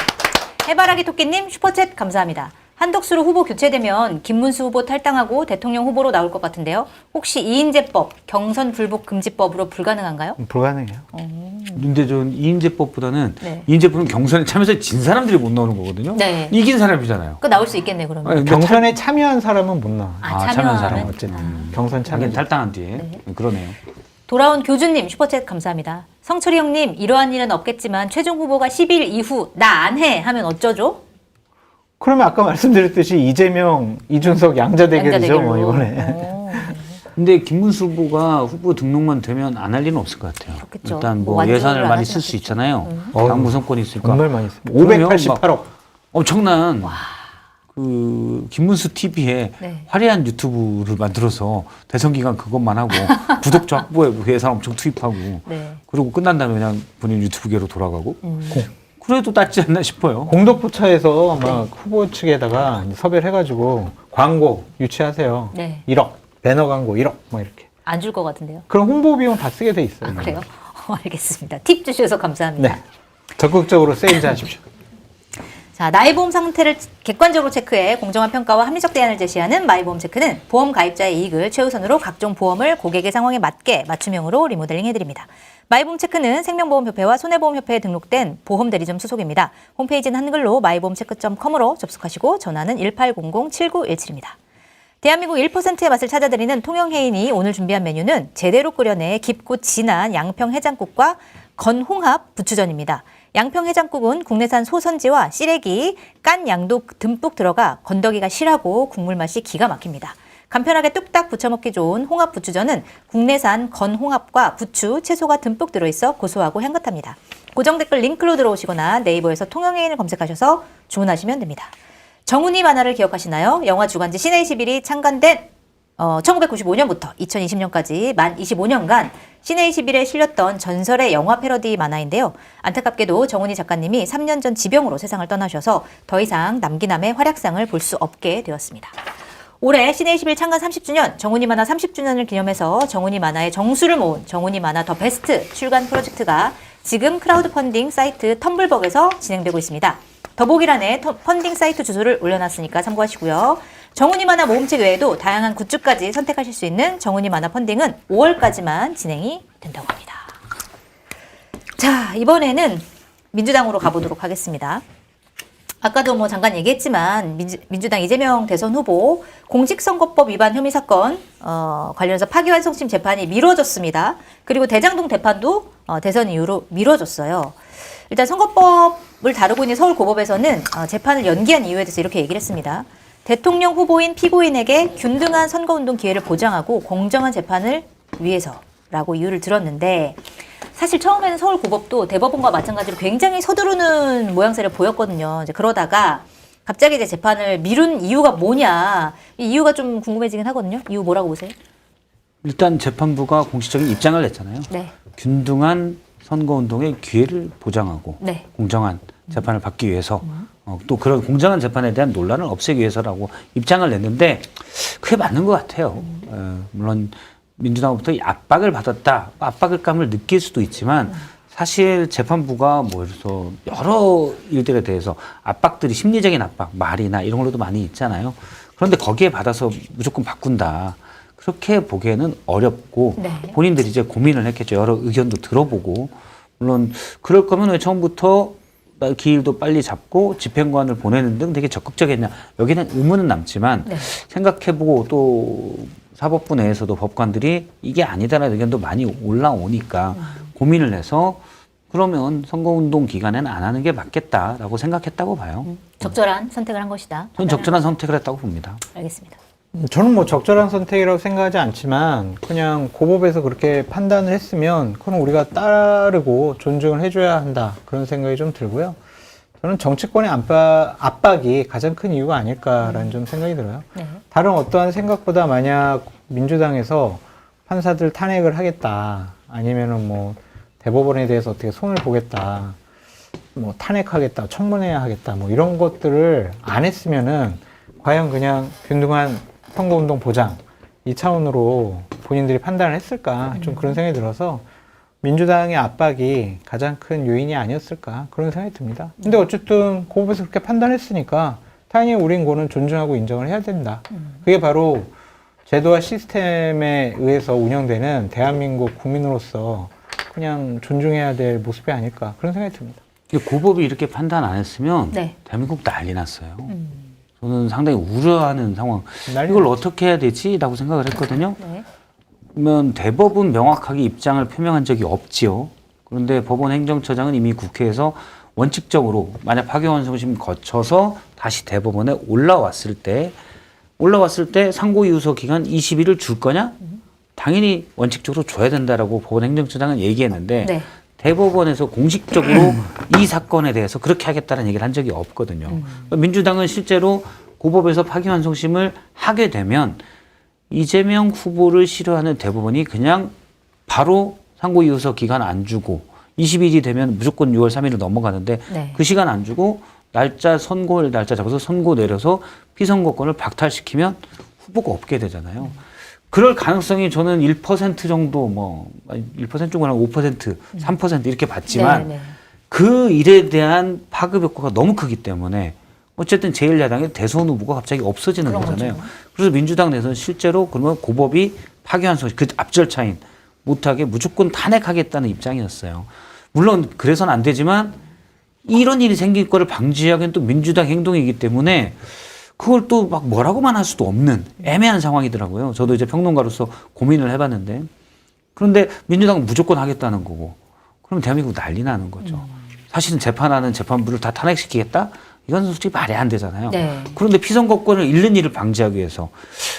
해바라기 토끼님 슈퍼챗 감사합니다. 한덕수로 후보 교체되면 김문수 후보 탈당하고 대통령 후보로 나올 것 같은데요. 혹시 이인제법, 경선 불복 금지법으로 불가능한가요? 불가능해요. 근데 전 이인재법보다는 네. 이인재법은 경선에 참여해서 진 사람들이 못 나오는 거거든요. 네. 이긴 사람이잖아요. 그 나올 수 있겠네 그러면. 아니, 근데 경선에 참여한 사람은 못 나와. 참여한 참여하는? 사람 어쨌든 경선 참여. 자기는 탈당한 뒤에 네. 그러네요. 돌아온 교주님 슈퍼챗 감사합니다. 성철이 형님 이러한 일은 없겠지만 최종 후보가 10일 이후 나 안 해 하면 어쩌죠? 그러면 아까 말씀드렸듯이 이재명, 이준석 양자 대결이죠, 뭐 이번에. 근데 김문수 후보가 후보 등록만 되면 안 할 일은 없을 것 같아요. 그렇겠죠. 일단 뭐 뭐 완주를 예산을 안 많이 하진 쓸 수 않겠죠. 있잖아요. 어휴, 당 무선권이 있으니까. 정말 많이 있습니다. 그러면 588억. 엄청난 그 김문수 TV에 네. 화려한 유튜브를 만들어서 대선 기간 그것만 하고 구독자 확보에 예산 엄청 투입하고 네. 그리고 끝난 다음에 그냥 본인 유튜브계로 돌아가고 그래도 낫지 않나 싶어요. 공덕포차에서 막 후보 측에다가 이제 섭외를 해가지고 광고 유치하세요. 네. 1억. 배너 광고 1억. 뭐 이렇게. 안 줄 것 같은데요. 그럼 홍보 비용 다 쓰게 돼 있어요. 그래요? 알겠습니다. 팁 주셔서 감사합니다. 네. 적극적으로 세일즈 하십시오. 자, 나의 보험 상태를 객관적으로 체크해 공정한 평가와 합리적 대안을 제시하는 마이보험 체크는 보험 가입자의 이익을 최우선으로 각종 보험을 고객의 상황에 맞게 맞춤형으로 리모델링 해드립니다. 마이보험 체크는 생명보험협회와 손해보험협회에 등록된 보험 대리점 소속입니다. 홈페이지는 한글로 마이보험체크.com으로 접속하시고 전화는 1800-7917입니다. 대한민국 1%의 맛을 찾아드리는 통영해인이 오늘 준비한 메뉴는 제대로 끓여내 깊고 진한 양평 해장국과 건홍합 부추전입니다. 양평 해장국은 국내산 소선지와 시래기, 깐 양도 듬뿍 들어가 건더기가 실하고 국물 맛이 기가 막힙니다. 간편하게 뚝딱 부쳐 먹기 좋은 홍합 부추전은 국내산 건홍합과 부추, 채소가 듬뿍 들어있어 고소하고 향긋합니다. 고정 댓글 링크로 들어오시거나 네이버에서 통영해인을 검색하셔서 주문하시면 됩니다. 정훈이 만화를 기억하시나요? 영화 주간지 시내 21이 창간된 1995년부터 2020년까지 만 25년간 시내 21에 실렸던 전설의 영화 패러디 만화인데요. 안타깝게도 정훈이 작가님이 3년 전 지병으로 세상을 떠나셔서 더 이상 남기남의 활약상을 볼 수 없게 되었습니다. 올해 시내 21 창간 30주년, 정훈이 만화 30주년을 기념해서 정훈이 만화의 정수를 모은 정훈이 만화 더 베스트 출간 프로젝트가 지금 크라우드 펀딩 사이트 텀블벅에서 진행되고 있습니다. 더보기란에 펀딩 사이트 주소를 올려놨으니까 참고하시고요. 정훈이 만화 모음책 외에도 다양한 굿즈까지 선택하실 수 있는 정훈이 만화 펀딩은 5월까지만 진행이 된다고 합니다. 자, 이번에는 민주당으로 가보도록 하겠습니다. 아까도 뭐 잠깐 얘기했지만 민주당 이재명 대선 후보 공직선거법 위반 혐의 사건 관련해서 파기환송심 재판이 미뤄졌습니다. 그리고 대장동 재판도 대선 이후로 미뤄졌어요. 일단 선거법을 다루고 있는 서울고법에서는 재판을 연기한 이유에 대해서 이렇게 얘기를 했습니다. 대통령 후보인 피고인에게 균등한 선거운동 기회를 보장하고 공정한 재판을 위해서라고 이유를 들었는데 사실 처음에는 서울고법도 대법원과 마찬가지로 굉장히 서두르는 모양새를 보였거든요. 이제 그러다가 갑자기 이제 재판을 미룬 이유가 뭐냐, 이 이유가 좀 궁금해지긴 하거든요. 이유 뭐라고 보세요? 일단 재판부가 공식적인 입장을 냈잖아요. 네. 균등한 선거운동의 기회를 보장하고 네. 공정한 재판을 받기 위해서 또 그런 공정한 재판에 대한 논란을 없애기 위해서라고 입장을 냈는데 그게 맞는 것 같아요. 물론 민주당으로부터 이 압박을 받았다, 압박감을 느낄 수도 있지만 사실 재판부가 뭐 그래서 여러 일들에 대해서 압박들이 심리적인 압박, 말이나 이런 걸로도 많이 있잖아요. 그런데 거기에 받아서 무조건 바꾼다. 그렇게 보기에는 어렵고 네. 본인들이 이제 고민을 했겠죠. 여러 의견도 들어보고 물론 그럴 거면 왜 처음부터 기일도 빨리 잡고 집행관을 보내는 등 되게 적극적이었냐. 여기는 의문은 남지만 네. 생각해보고 또 사법부 내에서도 법관들이 이게 아니다라는 의견도 많이 올라오니까 고민을 해서 그러면 선거운동 기간에는 안 하는 게 맞겠다라고 생각했다고 봐요. 적절한 선택을 한 것이다. 저는 적절한 선택을 했다고 봅니다. 알겠습니다. 저는 뭐 적절한 선택이라고 생각하지 않지만 그냥 고법에서 그렇게 판단을 했으면 그건 우리가 따르고 존중을 해줘야 한다 그런 생각이 좀 들고요. 저는 정치권의 압박이 가장 큰 이유가 아닐까라는 좀 생각이 들어요. 네. 다른 어떠한 생각보다 만약 민주당에서 판사들 탄핵을 하겠다 아니면은 뭐 대법원에 대해서 어떻게 손을 보겠다 뭐 탄핵하겠다 청문회 하겠다 뭐 이런 것들을 안 했으면은 과연 그냥 균등한 선거운동 보장 이 차원으로 본인들이 판단을 했을까 좀 그런 생각이 들어서 민주당의 압박이 가장 큰 요인이 아니었을까 그런 생각이 듭니다. 근데 어쨌든 고법에서 그렇게 판단했으니까 당연히 우린 그거는 존중하고 인정을 해야 된다. 그게 바로 제도와 시스템에 의해서 운영되는 대한민국 국민으로서 그냥 존중해야 될 모습이 아닐까 그런 생각이 듭니다. 고법이 이렇게 판단 안 했으면 네. 대한민국 난리 났어요. 저는 상당히 우려하는 상황. 난리 이걸 어떻게 해야 되지? 라고 생각을 했거든요. 네. 그러면 대법은 명확하게 입장을 표명한 적이 없지요. 그런데 법원 행정처장은 이미 국회에서 원칙적으로 만약 파기환송심 거쳐서 다시 대법원에 올라왔을 때 상고이유서 기간 20일을 줄 거냐? 당연히 원칙적으로 줘야 된다라고 법원 행정처장은 얘기했는데 네. 대법원에서 공식적으로 이 사건에 대해서 그렇게 하겠다는 얘기를 한 적이 없거든요. 민주당은 실제로 고법에서 파기환송심을 하게 되면 이재명 후보를 싫어하는 대법원이 그냥 바로 상고이유서 기간 안 주고 20일이 되면 무조건 6월 3일을 넘어가는데 네. 그 시간 안 주고 선고일 날짜 잡아서 선고 내려서 피선거권을 박탈시키면 후보가 없게 되잖아요. 그럴 가능성이 저는 1% 정도 1% 정도는 5%, 3% 이렇게 봤지만 네, 네. 그 일에 대한 파급 효과가 너무 크기 때문에 어쨌든 제1야당의 대선 후보가 갑자기 없어지는 그런 거잖아요. 거죠. 그래서 민주당 내에서는 실제로 그러면 고법이 파기환송 그 앞절차인 못하게 무조건 탄핵하겠다는 입장이었어요. 물론 그래서는 안 되지만 이런 일이 생길 거를 방지하기엔 또 민주당 행동이기 때문에 그걸 또 막 뭐라고만 할 수도 없는 애매한 상황이더라고요. 저도 이제 평론가로서 고민을 해봤는데 그런데 민주당은 무조건 하겠다는 거고 그럼 대한민국 난리 나는 거죠. 사실은 재판하는 재판부를 다 탄핵시키겠다? 이건 솔직히 말이 안 되잖아요. 네. 그런데 피선거권을 잃는 일을 방지하기 위해서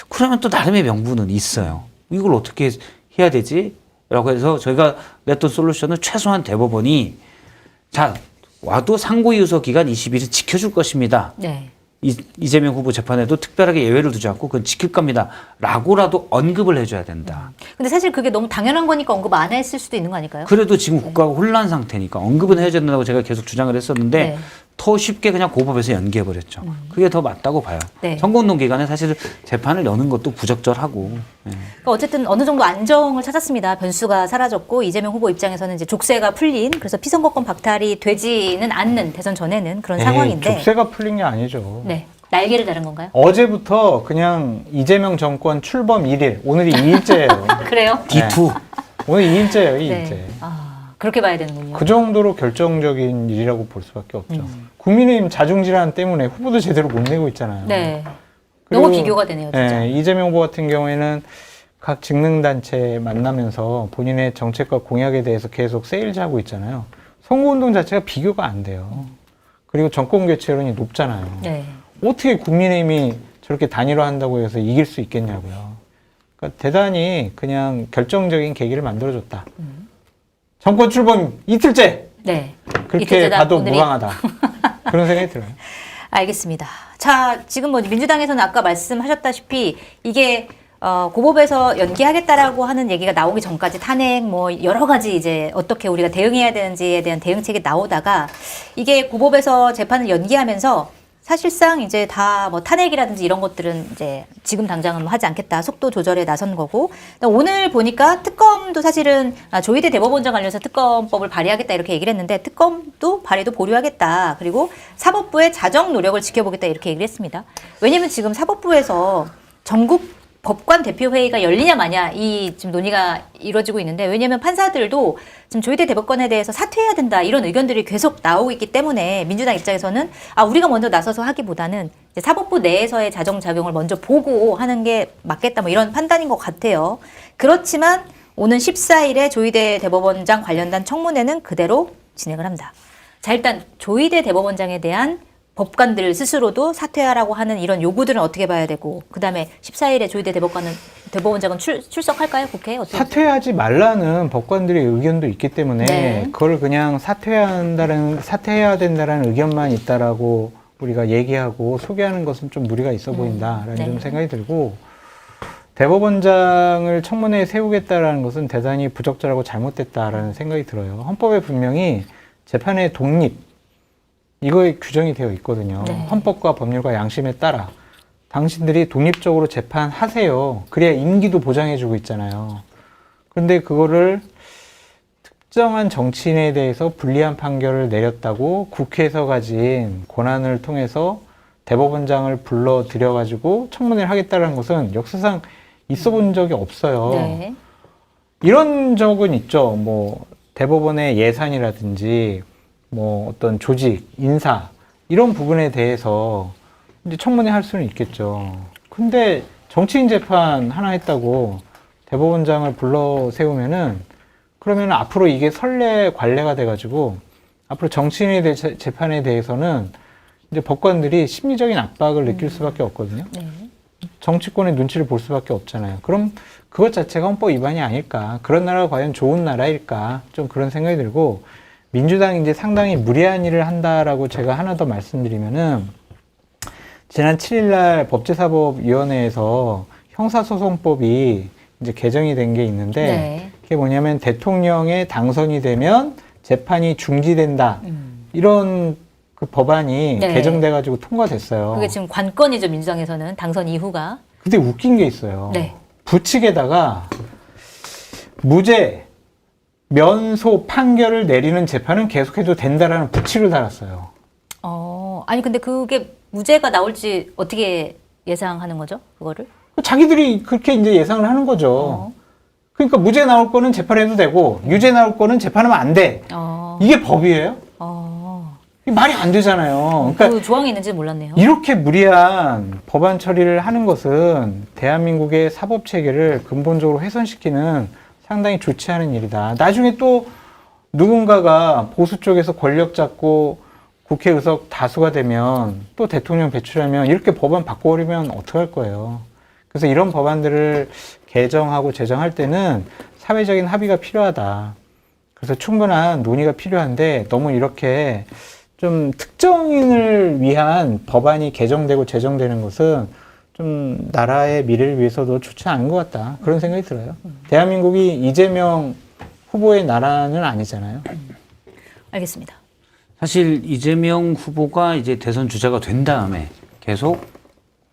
그러면 또 나름의 명분은 있어요. 이걸 어떻게 해야 되지? 라고 해서 저희가 냈던 솔루션은 최소한 대법원이 자 와도 상고이유서 기간 20일을 지켜줄 것입니다. 네. 이재명 후보 재판에도 특별하게 예외를 두지 않고 그건 지킬 겁니다. 라고라도 언급을 해줘야 된다. 근데 사실 그게 너무 당연한 거니까 언급 안 했을 수도 있는 거 아닐까요? 그래도 지금 국가가 혼란 상태니까 언급은 해줘야 된다고 제가 계속 주장을 했었는데 네. 더 쉽게 그냥 고법에서 연기해버렸죠. 그게 더 맞다고 봐요. 네. 선거운동 기간에 사실 재판을 여는 것도 부적절하고. 예. 그러니까 어쨌든 어느 정도 안정을 찾았습니다. 변수가 사라졌고 이재명 후보 입장에서는 이제 족쇄가 풀린 그래서 피선거권 박탈이 되지는 않는 대선 전에는 그런 상황인데. 족쇄가 풀린 게 아니죠. 네. 날개를 다른 건가요? 어제부터 그냥 이재명 정권 출범 1일, 오늘이 2일째예요. 그래요? D2. 오늘 2일째예요, 2일째. 네. 아, 그렇게 봐야 되는군요. 그 정도로 결정적인 일이라고 볼 수밖에 없죠. 국민의힘 자중질환 때문에 후보도 제대로 못 내고 있잖아요. 네. 그리고, 너무 비교가 되네요, 진짜. 네, 이재명 후보 같은 경우에는 각 직능단체 만나면서 본인의 정책과 공약에 대해서 계속 세일즈하고 있잖아요. 선거운동 자체가 비교가 안 돼요. 그리고 정권 교체론이 높잖아요. 네. 어떻게 국민의힘이 저렇게 단일화한다고 해서 이길 수 있겠냐고요. 그러니까 대단히 그냥 결정적인 계기를 만들어줬다. 정권 출범 이틀째! 네. 그렇게 이틀째다, 봐도 오늘이. 무방하다. 그런 생각이 들어요. 알겠습니다. 자, 지금 뭐 민주당에서는 아까 말씀하셨다시피 이게 고법에서 연기하겠다라고 하는 얘기가 나오기 전까지 탄핵 뭐 여러 가지 이제 어떻게 우리가 대응해야 되는지에 대한 대응책이 나오다가 이게 고법에서 재판을 연기하면서 사실상 이제 다 뭐 탄핵이라든지 이런 것들은 이제 지금 당장은 뭐 하지 않겠다. 속도 조절에 나선 거고. 오늘 보니까 특검도 사실은 조희대 대법원장 관련해서 특검법을 발의하겠다 이렇게 얘기를 했는데 특검도 발의도 보류하겠다. 그리고 사법부의 자정 노력을 지켜보겠다 이렇게 얘기를 했습니다. 왜냐면 지금 사법부에서 전국 법관 대표회의가 열리냐 마냐 이 지금 논의가 이루어지고 있는데 왜냐하면 판사들도 지금 조희대 대법관에 대해서 사퇴해야 된다 이런 의견들이 계속 나오고 있기 때문에 민주당 입장에서는 우리가 먼저 나서서 하기보다는 이제 사법부 내에서의 자정작용을 먼저 보고 하는 게 맞겠다 뭐 이런 판단인 것 같아요. 그렇지만 오는 14일에 조희대 대법원장 관련된 청문회는 그대로 진행을 합니다. 자 일단 조희대 대법원장에 대한 법관들 스스로도 사퇴하라고 하는 이런 요구들은 어떻게 봐야 되고 그다음에 14일에 조희대 대법원장은 출석할까요? 국회에? 어떻게? 사퇴하지 말라는 법관들의 의견도 있기 때문에 네. 그걸 그냥 사퇴해야 된다는 의견만 있다라고 우리가 얘기하고 소개하는 것은 좀 무리가 있어 보인다라는 네. 좀 생각이 들고 대법원장을 청문회에 세우겠다라는 것은 대단히 부적절하고 잘못됐다라는 생각이 들어요. 헌법에 분명히 재판의 독립 이거에 규정이 되어 있거든요. 네. 헌법과 법률과 양심에 따라 당신들이 독립적으로 재판하세요. 그래야 임기도 보장해주고 있잖아요. 그런데 그거를 특정한 정치인에 대해서 불리한 판결을 내렸다고 국회에서 가진 권한을 통해서 대법원장을 불러들여가지고 청문회를 하겠다는 것은 역사상 있어 본 적이 없어요. 네. 이런 적은 있죠. 뭐 대법원의 예산이라든지 뭐 어떤 조직, 인사 이런 부분에 대해서 이제 청문회 할 수는 있겠죠. 근데 정치인 재판 하나 했다고 대법원장을 불러 세우면은 그러면 앞으로 이게 선례 관례가 돼가지고 앞으로 정치인에 대해 재판에 대해서는 이제 법관들이 심리적인 압박을 느낄 수밖에 없거든요. 네. 정치권의 눈치를 볼 수밖에 없잖아요. 그럼 그것 자체가 헌법 위반이 아닐까? 그런 나라가 과연 좋은 나라일까? 좀 그런 생각이 들고. 민주당이 이제 상당히 무리한 일을 한다라고 제가 하나 더 말씀드리면은 지난 7일날 법제사법위원회에서 형사소송법이 이제 개정이 된 게 있는데 네. 그게 뭐냐면 대통령에 당선이 되면 재판이 중지된다 이런 그 법안이 네. 개정돼가지고 통과됐어요. 그게 지금 관건이죠 민주당에서는 당선 이후가. 근데 웃긴 게 있어요. 네. 부칙에다가 무죄 면소 판결을 내리는 재판은 계속해도 된다라는 부칙을 달았어요. 아니 근데 그게 무죄가 나올지 어떻게 예상하는 거죠? 그거를? 자기들이 그렇게 이제 예상을 하는 거죠. 그러니까 무죄 나올 거는 재판해도 되고 유죄 나올 거는 재판하면 안 돼. 이게 법이에요? 이게 말이 안 되잖아요. 그러니까 그 조항이 있는지 몰랐네요. 이렇게 무리한 법안 처리를 하는 것은 대한민국의 사법 체계를 근본적으로 훼손시키는 상당히 좋지 않은 일이다. 나중에 또 누군가가 보수 쪽에서 권력 잡고 국회 의석 다수가 되면 또 대통령 배출하면 이렇게 법안 바꿔버리면 어떡할 거예요. 그래서 이런 법안들을 개정하고 제정할 때는 사회적인 합의가 필요하다. 그래서 충분한 논의가 필요한데 너무 이렇게 좀 특정인을 위한 법안이 개정되고 제정되는 것은 좀 나라의 미래를 위해서도 좋지 않은 것 같다. 그런 생각이 들어요. 대한민국이 이재명 후보의 나라는 아니잖아요. 알겠습니다. 사실 이재명 후보가 이제 대선 주자가 된 다음에 계속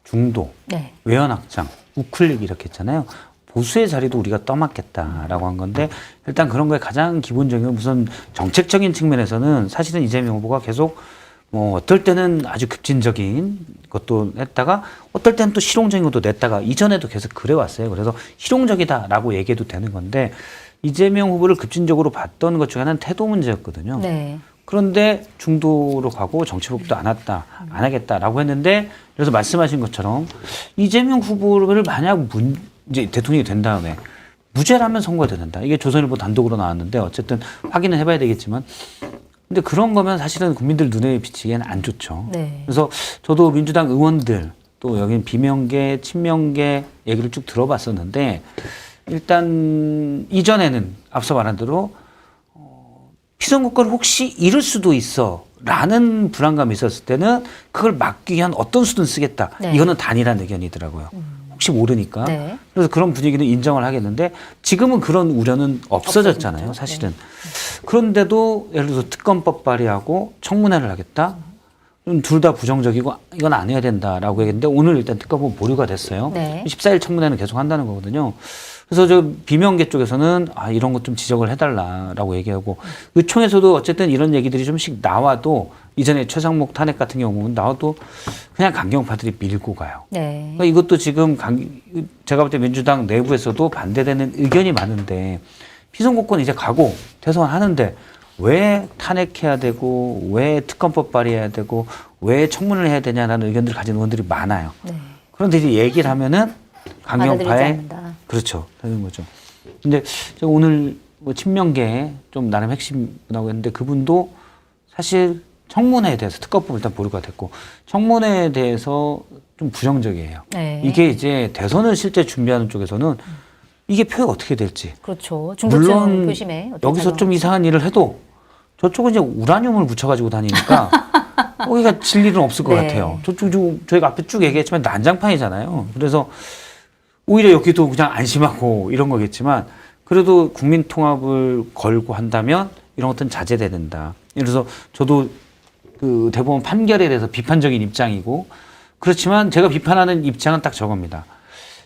중도, 네. 외연 확장, 우클릭 이렇게 했잖아요. 보수의 자리도 우리가 떠맡겠다라고 한 건데 일단 그런 거에 가장 기본적인 건 무슨 정책적인 측면에서는 사실은 이재명 후보가 계속 뭐 어떨 때는 아주 급진적인 것도 냈다가 어떨 때는 또 실용적인 것도 냈다가 이전에도 계속 그래왔어요. 그래서 실용적이다라고 얘기해도 되는 건데 이재명 후보를 급진적으로 봤던 것 중에 하나는 태도 문제였거든요. 네. 그런데 중도로 가고 정치복도 안 하겠다라고 했는데 그래서 말씀하신 것처럼 이재명 후보를 만약 이제 대통령이 된 다음에 무죄라면 선고가 된다. 이게 조선일보 단독으로 나왔는데 어쨌든 확인은 해봐야 되겠지만 근데 그런 거면 사실은 국민들 눈에 비치기에는 안 좋죠. 네. 그래서 저도 민주당 의원들 또 여긴 비명계, 친명계 얘기를 쭉 들어봤었는데 일단 이전에는 앞서 말한 대로 피선거권을 혹시 잃을 수도 있어 라는 불안감이 있었을 때는 그걸 막기 위한 어떤 수든 쓰겠다. 네. 이거는 단일한 의견이더라고요. 혹시 모르니까. 네. 그래서 그런 분위기는 인정을 하겠는데 지금은 그런 우려는 없어졌잖아요. 없어졌죠. 사실은. 네. 그런데도 예를 들어서 특검법 발의하고 청문회를 하겠다. 둘 다 부정적이고 이건 안 해야 된다라고 얘기했는데 오늘 일단 특검은 보류가 됐어요. 네. 14일 청문회는 계속 한다는 거거든요. 그래서 저 비명계 쪽에서는 이런 것 좀 지적을 해달라라고 얘기하고 의총에서도 어쨌든 이런 얘기들이 좀씩 나와도 이전에 최상목 탄핵 같은 경우는 나와도 그냥 강경파들이 밀고 가요. 네. 그러니까 이것도 지금 제가 볼 때 민주당 내부에서도 반대되는 의견이 많은데 피선거권 이제 가고 대선 하는데 왜 탄핵해야 되고 왜 특검법 발의해야 되고 왜 청문을 해야 되냐라는 의견들을 가진 의원들이 많아요. 네. 그런데 이제 얘기를 하면은 받아들이지 강경파의 않는다. 그렇죠. 되는 거죠. 근데 제가 오늘 뭐 친명계 좀 나름 핵심 분하고 했는데 그분도 사실 청문회에 대해서 특검법 일단 보류가 됐고 청문회에 대해서 좀 부정적이에요. 네. 이게 이제 대선을 실제 준비하는 쪽에서는 이게 표가 어떻게 될지. 그렇죠. 중도층 물론 표심에 어떤 여기서 작용? 좀 이상한 일을 해도 저쪽은 이제 우라늄을 묻혀가지고 다니니까 거기가 질 일은 없을 것 네. 같아요. 저희가 앞에 쭉 얘기했지만 난장판이잖아요. 그래서 오히려 여기도 그냥 안심하고 이런 거겠지만 그래도 국민 통합을 걸고 한다면 이런 것들은 자제돼야 된다. 예를 들어서 저도 그 대법원 판결에 대해서 비판적인 입장이고 그렇지만 제가 비판하는 입장은 딱 저겁니다.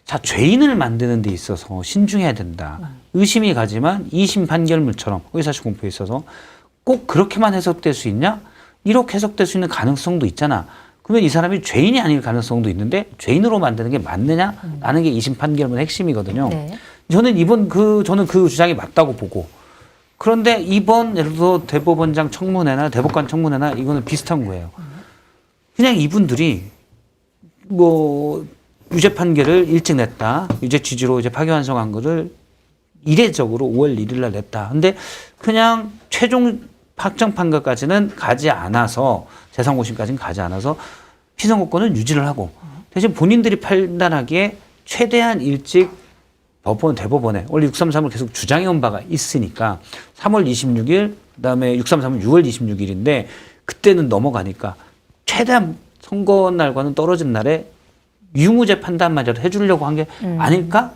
자, 죄인을 만드는 데 있어서 신중해야 된다. 의심이 가지만 2심 판결문처럼 의사실 공포에 있어서 꼭 그렇게만 해석될 수 있냐? 이렇게 해석될 수 있는 가능성도 있잖아. 그러면 이 사람이 죄인이 아닐 가능성도 있는데 죄인으로 만드는 게 맞느냐라는 게 2심 판결문의 핵심이거든요. 네. 저는 저는 그 주장이 맞다고 보고 그런데 이번 예를 들어 대법원장 청문회나 대법관 청문회나 이거는 비슷한 거예요. 그냥 이분들이 뭐 유죄 판결을 일찍 냈다. 유죄 취지로 이제 파기환송한 거를 이례적으로 5월 1일 날 냈다. 근데 그냥 최종 확정 판결까지는 가지 않아서 재상고심까지는 가지 않아서 피선거권은 유지를 하고 대신 본인들이 판단하기에 최대한 일찍 대법원에 원래 633을 계속 주장해온 바가 있으니까 3월 26일 그다음에 633은 6월 26일인데 그때는 넘어가니까 최대한 선거 날과는 떨어진 날에 유무죄 판단마저도 해주려고 한 게 아닐까?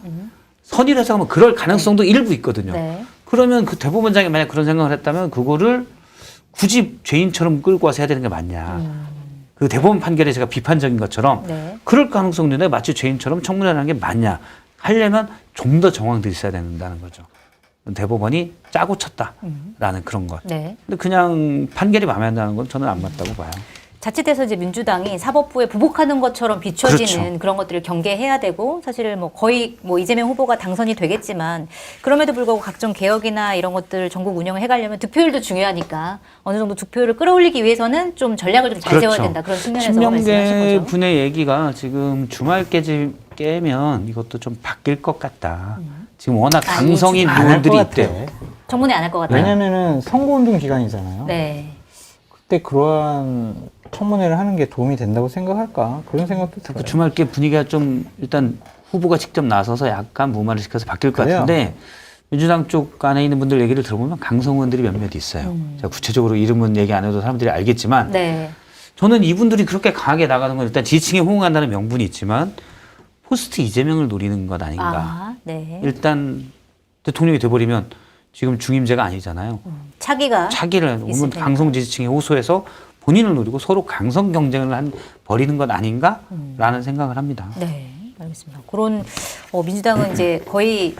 선의를 해석하면 그럴 가능성도 일부 있거든요. 네. 그러면 그 대법원장이 만약 그런 생각을 했다면 그거를 굳이 죄인처럼 끌고 와서 해야 되는 게 맞냐. 그 대법원 판결에 제가 비판적인 것처럼 네. 그럴 가능성도 있는데 마치 죄인처럼 청문회를 하는 게 맞냐. 하려면 좀 더 정황들이 있어야 된다는 거죠. 대법원이 짜고 쳤다라는 그런 것. 네. 근데 그냥 판결이 마음에 안 드는 건 저는 안 맞다고 봐요. 자칫해서 이제 민주당이 사법부에 부복하는 것처럼 비춰지는 그렇죠. 그런 것들을 경계해야 되고 사실 뭐 거의 뭐 이재명 후보가 당선이 되겠지만 그럼에도 불구하고 각종 개혁이나 이런 것들 전국 운영을 해가려면 득표율도 중요하니까 어느 정도 득표율을 끌어올리기 위해서는 좀 전략을 좀 잘 세워야 된다 그런 측면에서 말씀하신 신명계 거죠. 분의 얘기가 지금 주말 깨면 이것도 좀 바뀔 것 같다. 지금 워낙 강성인 안 할 것 의원들이 같아. 있대요. 정문에 안 할 것 같아요. 왜냐면은 선거운동 기간이잖아요. 네. 그때 그러한 청문회를 하는 게 도움이 된다고 생각할까? 그런 생각도 들어요. 그 주말 개 분위기가 좀 일단 후보가 직접 나서서 약간 무마를 시켜서 바뀔 것 그래요. 같은데 민주당 쪽 안에 있는 분들 얘기를 들어보면 강성 의원들이 몇몇 있어요. 제가 구체적으로 이름은 얘기 안 해도 사람들이 알겠지만 네. 저는 이분들이 그렇게 강하게 나가는 건 일단 지지층에 호응한다는 명분이 있지만 포스트 이재명을 노리는 것 아닌가. 아, 네. 일단 대통령이 돼버리면 지금 중임제가 아니잖아요. 차기가 차기를 오면 있을 테니까. 강성 지지층에 호소해서 본인을 노리고 서로 강성 경쟁을 벌이는 것 아닌가라는 생각을 합니다. 네, 알겠습니다. 그런 민주당은 이제 거의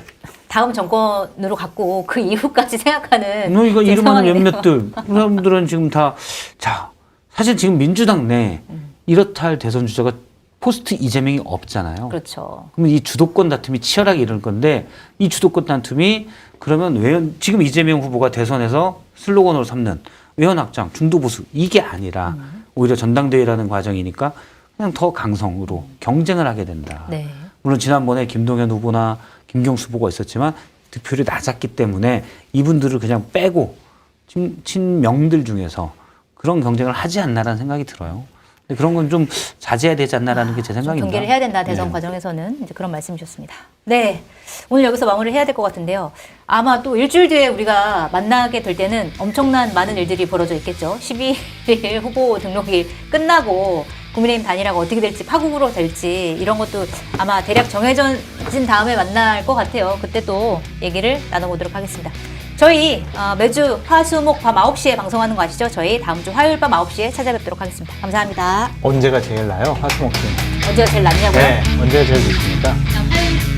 다음 정권으로 갔고 그 이후까지 생각하는 이거 이제 이름하는 상황이네요. 몇몇들 그 사람들은 지금 다 자 사실 지금 민주당 내 이렇다 할 대선 주자가 포스트 이재명이 없잖아요. 그렇죠. 그러면 이 주도권 다툼이 치열하게 이럴 건데 이 주도권 다툼이 그러면 지금 이재명 후보가 대선에서 슬로건으로 삼는 외연 확장, 중도 보수 이게 아니라 오히려 전당대회라는 과정이니까 그냥 더 강성으로 경쟁을 하게 된다. 네. 물론 지난번에 김동연 후보나 김경수 후보가 있었지만 득표율이 낮았기 때문에 이분들을 그냥 빼고 친명들 중에서 그런 경쟁을 하지 않나라는 생각이 들어요. 근데 그런 건 좀 자제해야 되지 않나라는 게 제 좀 생각입니다. 경계를 해야 된다 대선 과정에서는 이제 그런 말씀이셨습니다. 네, 오늘 여기서 마무리를 해야 될 것 같은데요. 아마 또 일주일 뒤에 우리가 만나게 될 때는 엄청난 많은 일들이 벌어져 있겠죠. 12일 후보 등록이 끝나고 국민의힘 단일화가 어떻게 될지 파국으로 될지 이런 것도 아마 대략 정해진 다음에 만날 것 같아요. 그때 또 얘기를 나눠보도록 하겠습니다. 저희 매주 화수목 밤 9시에 방송하는 거 아시죠? 저희 다음 주 화요일 밤 9시에 찾아뵙도록 하겠습니다. 감사합니다. 언제가 제일 나요? 화수목금. 언제가 제일 낫냐고요? 네, 언제가 제일 좋습니까? 화요일